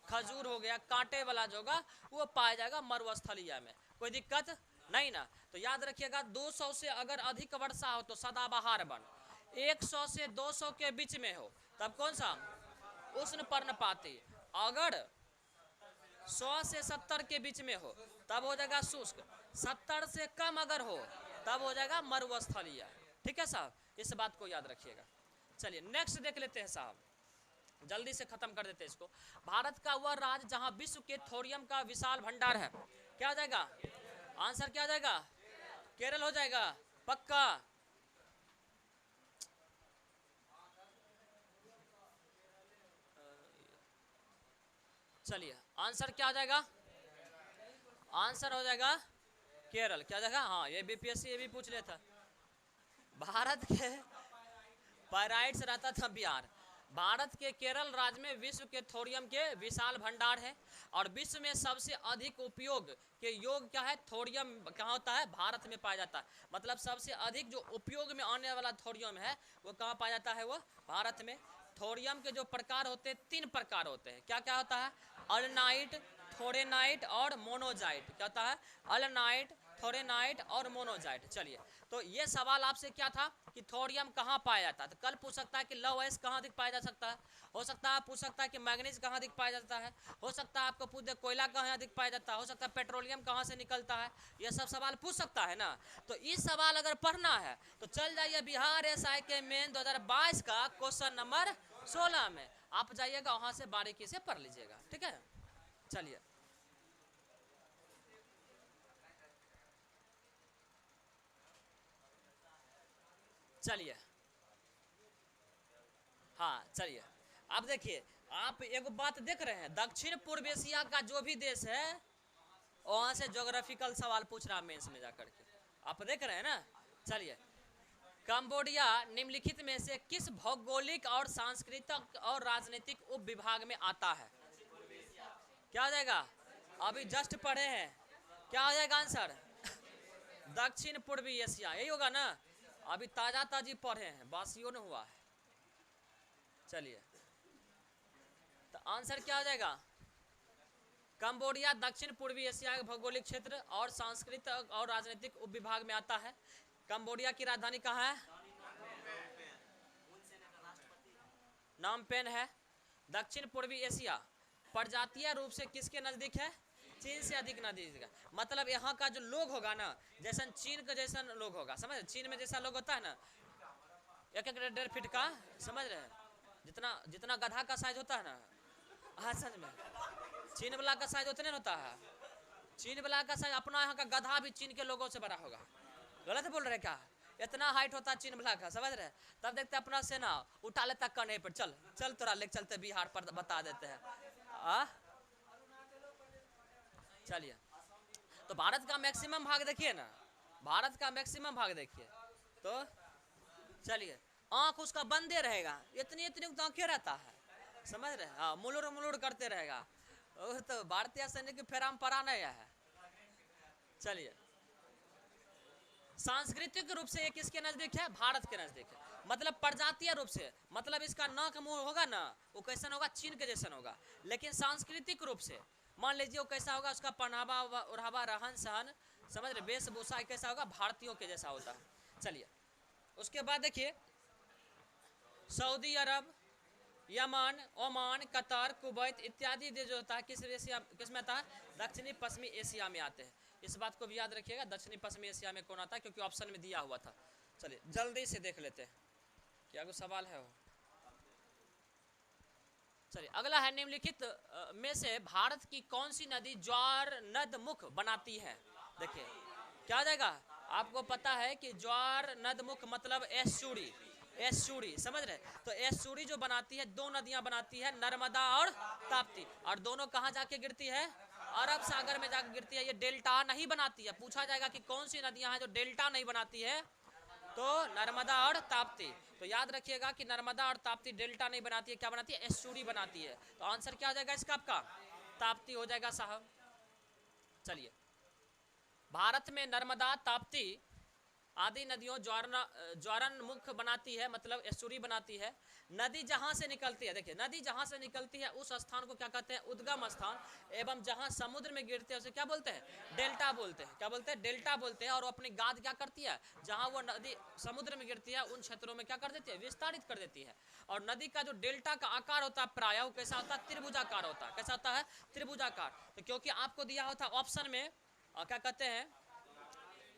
खजूर हो गया, कांटे वाला जो होगा वो पाया जाएगा मरुस्थलीय में, कोई दिक्कत नहीं ना। तो याद रखिएगा 200 से अगर अधिक वर्षा हो तो सदाबहार वन, 100 से 200 के बीच में हो तब कौन सा, उष्ण पर्णपाती, अगर 100 से 70 के बीच में हो तब हो जाएगा शुष्क, 70 से कम अगर हो तब हो जाएगा मरुस्थलीय। ठीक है साहब, इस बात को याद रखिएगा। चलिए नेक्स्ट देख लेते हैं साहब, जल्दी से खत्म कर देते हैं इसको। भारत का वह राज्य जहां विश्व के थोरियम का विशाल भंडार है, क्या हो जाएगा, आंसर क्या हो जाएगा, केरल हो जाएगा, पक्का। चलिए आंसर क्या हो जाएगा, आंसर हो जाएगा केरल, क्या हो जाएगा, हाँ ये बीपीएससी ये भी पूछ लेता। भारत के पाइराइट्स रहता था बिहार, भारत के केरल राज्य में विश्व के थोरियम के विशाल भंडार है, और विश्व में सबसे अधिक उपयोग के योग क्या है, थोरियम कहाँ होता है, भारत में पाया जाता है। मतलब सबसे अधिक जो उपयोग में आने वाला थोरियम है वो कहाँ पाया जाता है, वो भारत में। थोरियम के जो प्रकार होते हैं 3 प्रकार होते हैं, क्या क्या होता है, अल्नाइट, थोरेनाइट और मोनोजाइट। क्या होता है, अल्नाइट, थोरेनाइट और मोनोजाइट। चलिए तो ये सवाल आपसे क्या था कि थोरियम कहाँ पाया जाता है, तो कल पूछ सकता है कि लव एस कहाँ अधिक पाया जा सकता है, हो सकता है पूछ सकता है कि मैग्नीज कहाँ अधिक पाया जाता है, हो सकता है आपको पूछ दे कोयला कहाँ अधिक पाया जाता है, हो सकता है पेट्रोलियम कहाँ से निकलता है, ये सब सवाल पूछ सकता है ना। तो इस सवाल अगर पढ़ना है तो चल जाइए बिहार एसआई के मेन 2022 का क्वेश्चन नंबर 16 में, आप जाइएगा वहां से बारीकी से पढ़ लीजिएगा। ठीक है, चलिए चलिए हाँ चलिए अब देखिए, आप एक बात देख रहे हैं, दक्षिण पूर्व एशिया का जो भी देश है वहां से ज्योग्राफिकल सवाल पूछ रहा है मेंस में जाकर के, आप देख रहे हैं ना। चलिए कंबोडिया निम्नलिखित में से किस भौगोलिक और सांस्कृतिक और राजनीतिक उप विभाग में आता है, क्या हो जाएगा, अभी जस्ट पढ़े हैं, क्या हो जाएगा आंसर दक्षिण पूर्वी एशिया, यही होगा ना, अभी ताजा ताजी पढ़े हैं, बासियों ने हुआ है। चलिए तो आंसर क्या हो जाएगा, कंबोडिया दक्षिण पूर्वी एशिया के भौगोलिक क्षेत्र और सांस्कृतिक और राजनीतिक उप विभाग में आता है। कंबोडिया की राजधानी कहाँ है, नाम पेन है। दक्षिण पूर्वी एशिया प्रजातीय रूप से किसके नजदीक है, चीन से अधिक नजदीक है। मतलब यहाँ का जो लोग होगा ना, जैसन चीन का जैसन लोग होगा, समझ, चीन में जैसा लोग होता है ना, 1-1 फीट का, समझ रहे हैं, जितना जितना गधा का साइज होता है ना, हाँ सच में चीन वाला का साइज उतने होता है, चीन वाला का साइज, अपना यहाँ का गधा भी चीन के लोगों से बड़ा होगा, गलत बोल रहे क्या, इतना हाइट होता है चीन का, समझ रहे। तब देखते अपना सेना उठा लेता कन्हे पर, चल चल तोरा ले चलते बिहार पर बता देते हैं। चलिए, तो भारत का मैक्सिमम भाग देखिए ना, भारत का मैक्सिमम भाग देखिए तो चलिए, आंख उसका बंदे रहेगा, इतनी इतनी आंखें रहता है, समझ रहे। हाँ, मुलुड़ मुलुड़ करते रहेगा, तो भारतीय सैनिक फेराम परा नहीं है। चलिए, सांस्कृतिक रूप से ये किसके नजदीक है? भारत के नजदीक है। मतलब प्रजातीय रूप से, मतलब इसका नाक मुंह होगा ना, वो कैसा होगा? चीन के जैसा होगा। लेकिन सांस्कृतिक रूप से मान लीजिए वो कैसा होगा? उसका पहनावा ओढ़ावा, रहन सहन, समझ रहे, वेशभूषा कैसा होगा? भारतीयों के जैसा होता है। चलिए, उसके बाद देखिए, सऊदी अरब, यमन, ओमान, कतर, कुवैत इत्यादि देश जो होता है किस में आता है? दक्षिणी पश्चिमी एशिया में आते हैं। इस बात को भी याद रखिएगा, दक्षिणी पश्चिमी एशिया में कौन आता है, क्योंकि ऑप्शन में दिया हुआ था। चलिए जल्दी से देख लेते हैं, क्या कोई सवाल है? चलिए, अगला है निम्नलिखित में से भारत की कौन सी नदी ज्वार नदमुख बनाती है? देखिए क्या आ जाएगा, आपको पता है कि ज्वार नदमुख मतलब एस्चुरी, एस्चुरी समझ रहे। तो एस्चुरी जो बनाती है, दो नदियां बनाती है, नर्मदा और ताप्ती, और दोनों कहां जाके गिरती है? अरब सागर में जाकर गिरती है। ये डेल्टा नहीं बनाती है। पूछा जाएगा कि कौन सी नदियां हैं जो डेल्टा नहीं बनाती है, तो नर्मदा और ताप्ती। तो याद रखिएगा कि नर्मदा और ताप्ती डेल्टा नहीं बनाती है, क्या बनाती है? एस्चुरी बनाती है। तो आंसर क्या हो जाएगा इसका? आपका ताप्ती हो जाएगा साहब। चलिए, भारत में नर्मदा, ताप्ती आदि नदियों ज्वारनमुख बनाती है, मतलब एस्चुरी बनाती है। नदी जहां से निकलती है, देखिए नदी जहां से निकलती है उस स्थान को क्या कहते हैं? उद्गम स्थान। एवं जहां समुद्र में गिरते हैं उसे क्या बोलते हैं? डेल्टा बोलते हैं। क्या बोलते हैं? डेल्टा बोलते हैं। और वो अपनी गाद क्या करती है? जहां वो नदी समुद्र में गिरती है उन क्षेत्रों में क्या कर देती है? विस्तारित कर देती है। और नदी का जो डेल्टा का आकार होता है प्रायः वो कैसा होता है? त्रिभुजाकार होता है। कैसा होता है? त्रिभुजाकार। तो क्योंकि आपको दिया होता ऑप्शन में क्या कहते हैं?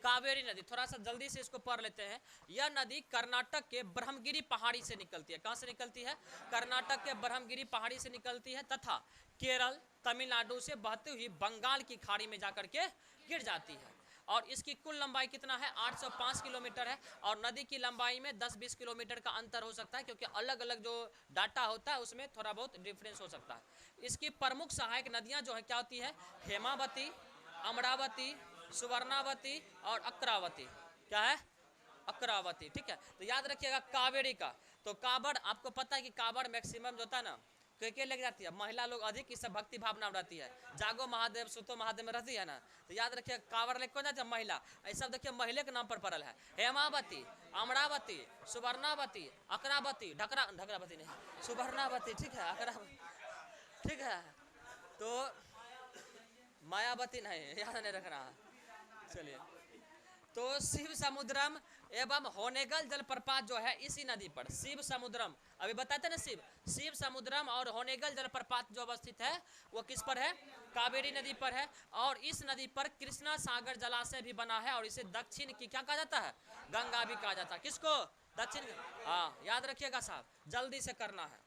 कावेरी नदी। थोड़ा सा जल्दी से इसको पढ़ लेते हैं। यह नदी कर्नाटक के ब्रह्मगिरी पहाड़ी से निकलती है। कहां से निकलती है? कर्नाटक के ब्रह्मगिरी पहाड़ी से निकलती है तथा केरल, तमिलनाडु से बहती हुई बंगाल की खाड़ी में जाकर के गिर जाती है। और इसकी कुल लंबाई कितना है? 805 किलोमीटर है। और नदी की लंबाई में 10-20 किलोमीटर का अंतर हो सकता है, क्योंकि अलग अलग जो डाटा होता है उसमें थोड़ा बहुत डिफरेंस हो सकता है। इसकी प्रमुख सहायक नदियां जो है क्या होती है? हेमावती, अमरावती, सुवर्णावती और अक्रावती। क्या है? अक्रावती। ठीक है, तो याद रखिएगा कावेरी का। तो कावड़, आपको पता है कि कावड़ मैक्सिमम जो होता है ना, के लेके जाती है? महिला लोग अधिक इस भक्ति भावना रहती है। जागो महादेव सुतो महादेव में रहती है ना, तो याद रखिए कावड़ लेके कौन जाती है? महिला। ऐसा देखिए महिला के नाम पर पड़ल है। हेमावती, अमरावती, सुवर्णावती, अक्रावती, ढकरावती नहीं, सुवर्णावती। ठीक है, अक्रावती। ठीक है, तो मायावती नहीं, याद नहीं रखना। चलिए, तो शिव समुद्रम एवं होनेगल जलप्रपात जो है इसी नदी पर, शिव समुद्रम अभी बताते ना, शिव समुद्रम और होनेगल जलप्रपात जो अवस्थित है वो किस पर है? कावेरी नदी पर है। और इस नदी पर कृष्णा सागर जलाशय भी बना है, और इसे दक्षिण की क्या कहा जाता है? गंगा भी कहा जाता है। किसको? दक्षिण। हाँ, याद रखिएगा साहब, जल्दी से करना है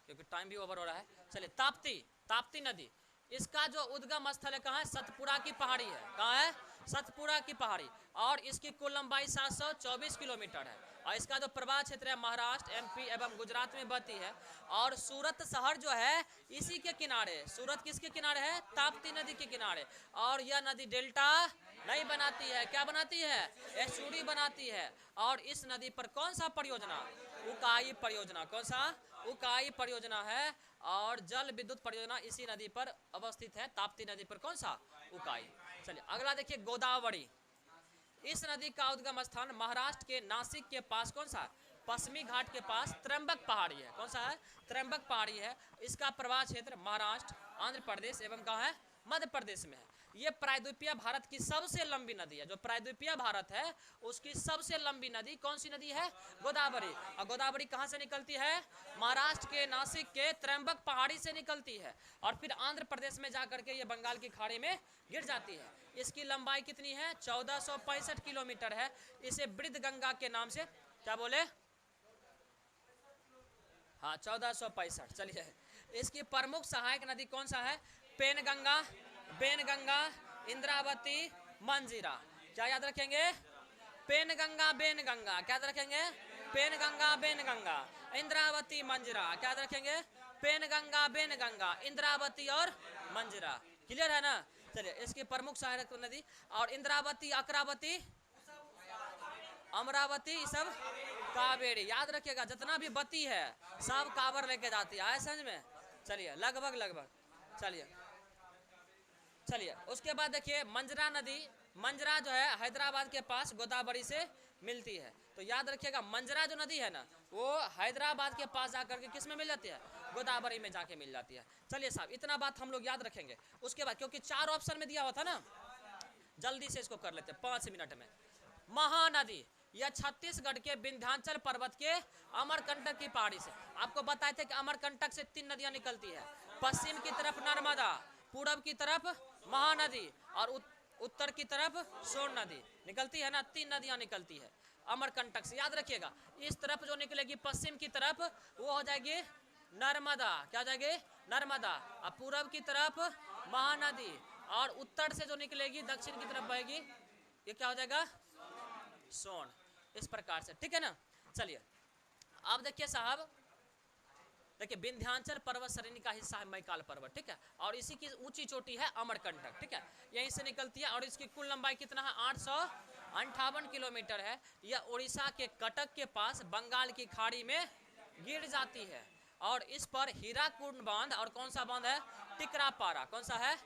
क्योंकि टाइम भी ओवर हो रहा है। चलिए, ताप्ती, ताप्ती नदी, इसका जो उद्गम स्थल है कहाँ है? सतपुड़ा की पहाड़ी है। कहाँ है? सतपुड़ा की पहाड़ी। और इसकी कुल लंबाई 724 किलोमीटर है। और इसका जो प्रवाह क्षेत्र है महाराष्ट्र, एमपी एवं गुजरात में बहती है। और सूरत शहर जो है इसी के किनारे। सूरत किसके किनारे है? ताप्ती नदी के किनारे। और यह नदी डेल्टा नहीं बनाती है। क्या बनाती है? एस्चुरी बनाती है। और इस नदी पर कौन सा परियोजना? उकाई परियोजना। कौन सा? उकाई परियोजना है। और जल विद्युत परियोजना इसी नदी पर अवस्थित है। ताप्ती नदी पर कौन सा? उकाई। चलिए, अगला देखिए, गोदावरी। इस नदी का उद्गम स्थान महाराष्ट्र के नासिक के पास कौन सा? पश्चिमी घाट के पास त्र्यंबक पहाड़ी है। कौन सा है? त्र्यंबक पहाड़ी है। इसका प्रवाह क्षेत्र महाराष्ट्र, आंध्र प्रदेश एवं कहाँ है? मध्य प्रदेश में है। ये प्रायद्वीपीय भारत की सबसे लंबी नदी है। जो प्रायद्वीपीय भारत है उसकी सबसे लंबी नदी कौन सी नदी है? गोदावरी। और गोदावरी कहाँ से निकलती है? महाराष्ट्र के नासिक के त्र्यंबक पहाड़ी से निकलती है, और फिर आंध्र प्रदेश में जाकर के ये बंगाल की खाड़ी में गिर जाती है। इसकी लंबाई कितनी है? 1465 किलोमीटर है। इसे वृद्ध गंगा के नाम से क्या बोले? हाँ, 1465। चलिए, इसकी प्रमुख सहायक नदी कौन सा है? बेनगंगा, इंद्रावती, मंजीरा। क्या याद रखेंगे? पेनगंगा बेनगंगा, क्या याद रखेंगे? पेनगंगा बेनगंगा। इंद्रावती मंजरा, क्या याद रखेंगे? पेनगंगा बेनगंगा, इंद्रावती और मंजरा। क्लियर है ना? चलिए, इसकी प्रमुख सहायक नदी। और इंद्रावती, अकरावती, अमरावती, ये सब कावेरी। याद रखिएगा, जितना भी बती है सब कावर लेके जाती है, आए समझ में? चलिए, लगभग लगभग। चलिए उसके बाद देखिए मंजरा नदी। मंजरा जो है हैदराबाद के पास गोदावरी से मिलती है। तो याद रखिएगा, मंजरा जो नदी है ना, वो हैदराबाद के पास जाकर के किस में मिल जाती है? गोदावरी में जाके मिल जाती है। चलिए साहब, इतना बात हम लोग याद रखेंगे। उसके बाद, क्योंकि 4 ऑप्शन में दिया हुआ था ना, जल्दी से इसको कर लेते हैं 5 मिनट में। महानदी, यह छत्तीसगढ़ के विंध्याचल पर्वत के अमरकंटक की पहाड़ी से, आपको बताए थे कि अमरकंटक से 3 नदियां निकलती है। पश्चिम की तरफ नर्मदा, पूरब की तरफ महानदी और उत्तर की तरफ सोन नदी निकलती है ना। 3 नदियां निकलती है अमरकंटक से, याद रखिएगा। इस तरफ जो निकलेगी पश्चिम की तरफ, वो हो जाएगी नर्मदा, क्या हो जाएगी? नर्मदा। और पूरब की तरफ महानदी, और उत्तर से जो निकलेगी दक्षिण की तरफ बहेगी, ये क्या हो जाएगा? सोन। इस प्रकार से, ठीक है ना? चलिए अब देखिए साहब, देखिए विंध्याचल पर्वत श्रेणी का हिस्सा है मैकाल पर्वत, ठीक है। और इसी की ऊंची चोटी है अमरकंटक, ठीक है। यहीं से निकलती है और इसकी कुल लंबाई कितना है? 858 किलोमीटर है। यह उड़ीसा के कटक के पास बंगाल की खाड़ी में गिर जाती है। और इस पर हीराकुंड बांध और कौन सा बांध है? टिकरापारा। कौन सा है?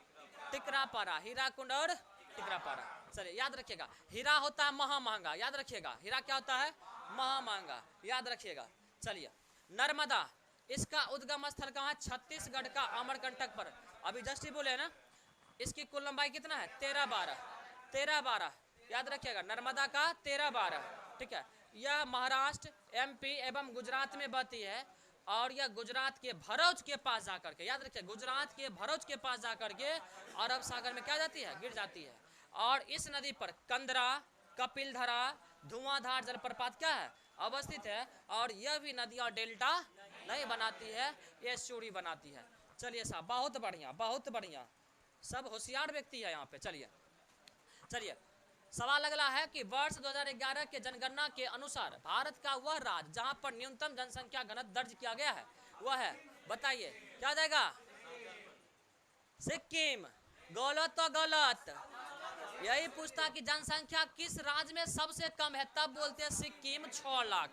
टिकरापारा। हीराकुंड और टिकरापारा। चलिए याद रखिएगा, हीरा होता है महा महंगा, याद रखिएगा। हीरा क्या होता है? महा महंगा, याद रखिएगा। चलिए नर्मदा, इसका उद्गम स्थल कहाँ है? छत्तीसगढ़ का अमरकंटक पर। अभी जस्ट ही बोले ना, इसकी कुल लंबाई कितना है? 13-12, याद रखिएगा। नर्मदा का 13-12, ठीक है। यह महाराष्ट्र, MP एवं गुजरात में बहती है। और यह गुजरात के भरूच के पास जाकर के, याद रखिए, गुजरात के भरूच के पास जाकर के अरब सागर में क्या जाती है? गिर जाती है। और इस नदी पर कंदरा, कपिलधरा, धुआंधार जलप्रपात क्या है? अवस्थित है। और यह भी नदियां डेल्टा नहीं बनाती है, ये एस्चुरी बनाती है। चलिए साहब, बहुत बढ़िया, बहुत बढ़िया, सब होशियार व्यक्ति है यहाँ पे। चलिए सवाल अगला है कि वर्ष 2011 के जनगणना के अनुसार भारत का वह राज्य जहां पर न्यूनतम जनसंख्या घनत्व दर्ज किया गया है, वह है, बताइए क्या जाएगा? सिक्किम। गलत तो गलत। यही पूछता कि जनसंख्या किस राज्य में सबसे कम है, तब बोलते हैं सिक्किम 6 लाख।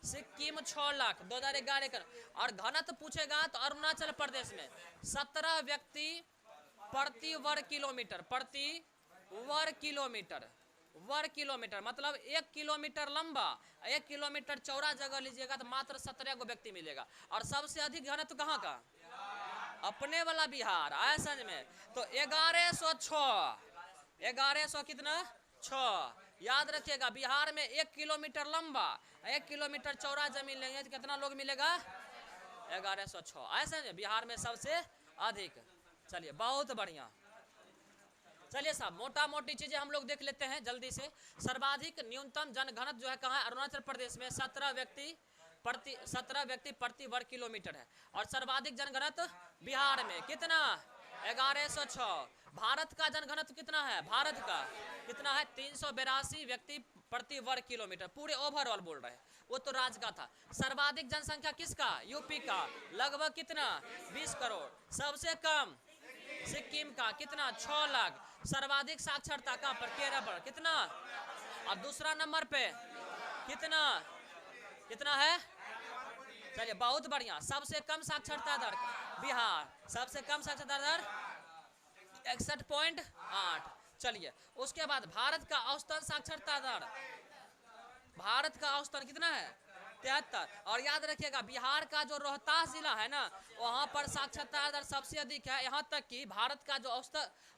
सिक्किम 6 लाख 2011 का। और घनत्व पूछेगा तो अरुणाचल प्रदेश में 17 व्यक्ति प्रति वर्ग किलोमीटर, प्रति वर्ग किलोमीटर मतलब 1 किलोमीटर लंबा, 1 किलोमीटर चौड़ा जगह लीजिएगा तो मात्र 17 गो व्यक्ति मिलेगा। और सबसे अधिक घनत्व कहाँ का? अपने वाला बिहार, आया समझ में? तो 1106, 1100 कितना? 6। याद रखिएगा, बिहार में 1 किलोमीटर लंबा, 1 किलोमीटर चौड़ा जमीन लेंगे तो कितना लोग मिलेगा? 1106। ऐसे बिहार में सबसे अधिक। चलिए बहुत बढ़िया। चलिए साहब, मोटा मोटी चीजें हम लोग देख लेते हैं जल्दी से। सर्वाधिक न्यूनतम जनघनत्व जो है कहाँ है? अरुणाचल प्रदेश में 17 व्यक्ति प्रति वर्ग किलोमीटर है। और सर्वाधिक जनघनत्व बिहार में कितना? 1106। भारत का जनघनत्व कितना है? भारत का कितना है? 382 व्यक्ति प्रति वर्ग किलोमीटर। पूरे ओवरऑल बोल रहे हैं, वो तो राज्य का था। सर्वाधिक जनसंख्या किसका? यूपी का, लगभग कितना? 20 करोड़। सबसे कम सिक्किम का, कितना? 6 लाख। सर्वाधिक साक्षरता कहाँ पर? केरल पर, कितना? और दूसरा नंबर पे कितना है? चलिए बहुत बढ़िया। सबसे कम साक्षरता दर बिहार, सबसे कम साक्षरता दर 61.8। चलिए उसके बाद भारत का औसतन साक्षरता दर, भारत का औसतन कितना है? 73। और याद रखिएगा, बिहार का जो रोहतास जिला है ना, वहां पर साक्षरता दर सबसे अधिक है। यहाँ तक कि भारत का जो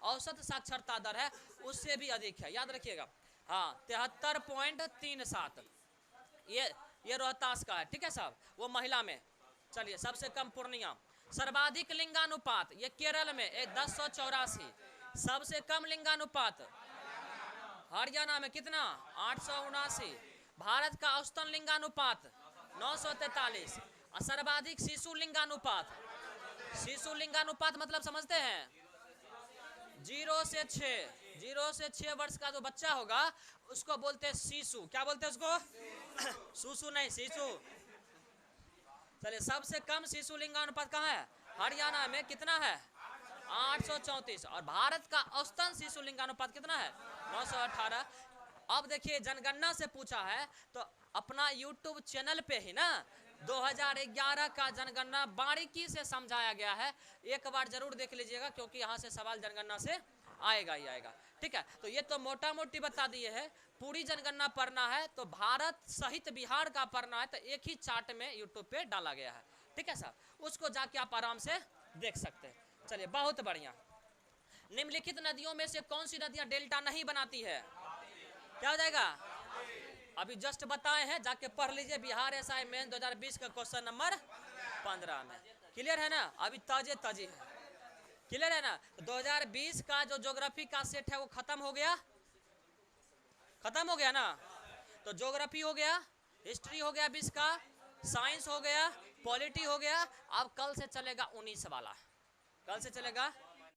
औसत साक्षरता दर है उससे भी अधिक है, याद रखिएगा। हाँ 73.37 ये रोहतास का है, ठीक है साहब, वो महिला में। चलिए सबसे कम पूर्णिया। सर्वाधिक लिंगानुपात ये केरल में 1084। सबसे कम लिंगानुपात हरियाणा में कितना? 879। भारत का औसतन लिंगानुपात 943। और सर्वाधिक शिशु लिंगानुपात, शिशु लिंगानुपात मतलब समझते हैं? 0 से 6, 0 से 6 वर्ष का जो बच्चा होगा उसको बोलते हैं शिशु। क्या बोलते हैं उसको? सुसु नहीं, शिशु। चलिए, सबसे कम शिशु लिंगानुपात कहाँ है? हरियाणा में। कितना है? 834। और भारत का औसतन शिशु लिंगानुपात कितना है? 918। अब देखिए, जनगणना से पूछा है तो अपना YouTube चैनल पे ही ना 2011 का जनगणना बारीकी से समझाया गया है, एक बार जरूर देख लीजिएगा, क्योंकि यहाँ से सवाल जनगणना से आएगा ही आएगा। ठीक है, तो ये तो मोटा मोटी बता दिए है। पूरी जनगणना पढ़ना है तो भारत सहित बिहार का पढ़ना है, तो एक ही चार्ट में यूट्यूब पे डाला गया है। ठीक है साहब, उसको जाके आप आराम से देख सकते हैं। चलिए, बहुत बढ़िया। निम्नलिखित नदियों में से कौन सी नदियां डेल्टा नहीं बनाती है? क्या हो जाएगा? अभी जस्ट बताए हैं, जाके पढ़ लीजिए। बिहार एसआई मेन 2020 का क्वेश्चन नंबर 15 में। क्लियर है ना? अभी ताजे ताजे है। क्लियर है ना? 2020 का जो ज्योग्राफी का सेट है वो खत्म हो गया। खत्म हो गया ना? तो ज्योग्राफी हो गया, हिस्ट्री हो गया 20 का, साइंस हो गया, पॉलिटी हो गया। अब कल से चलेगा 19 वाला। कल से चलेगा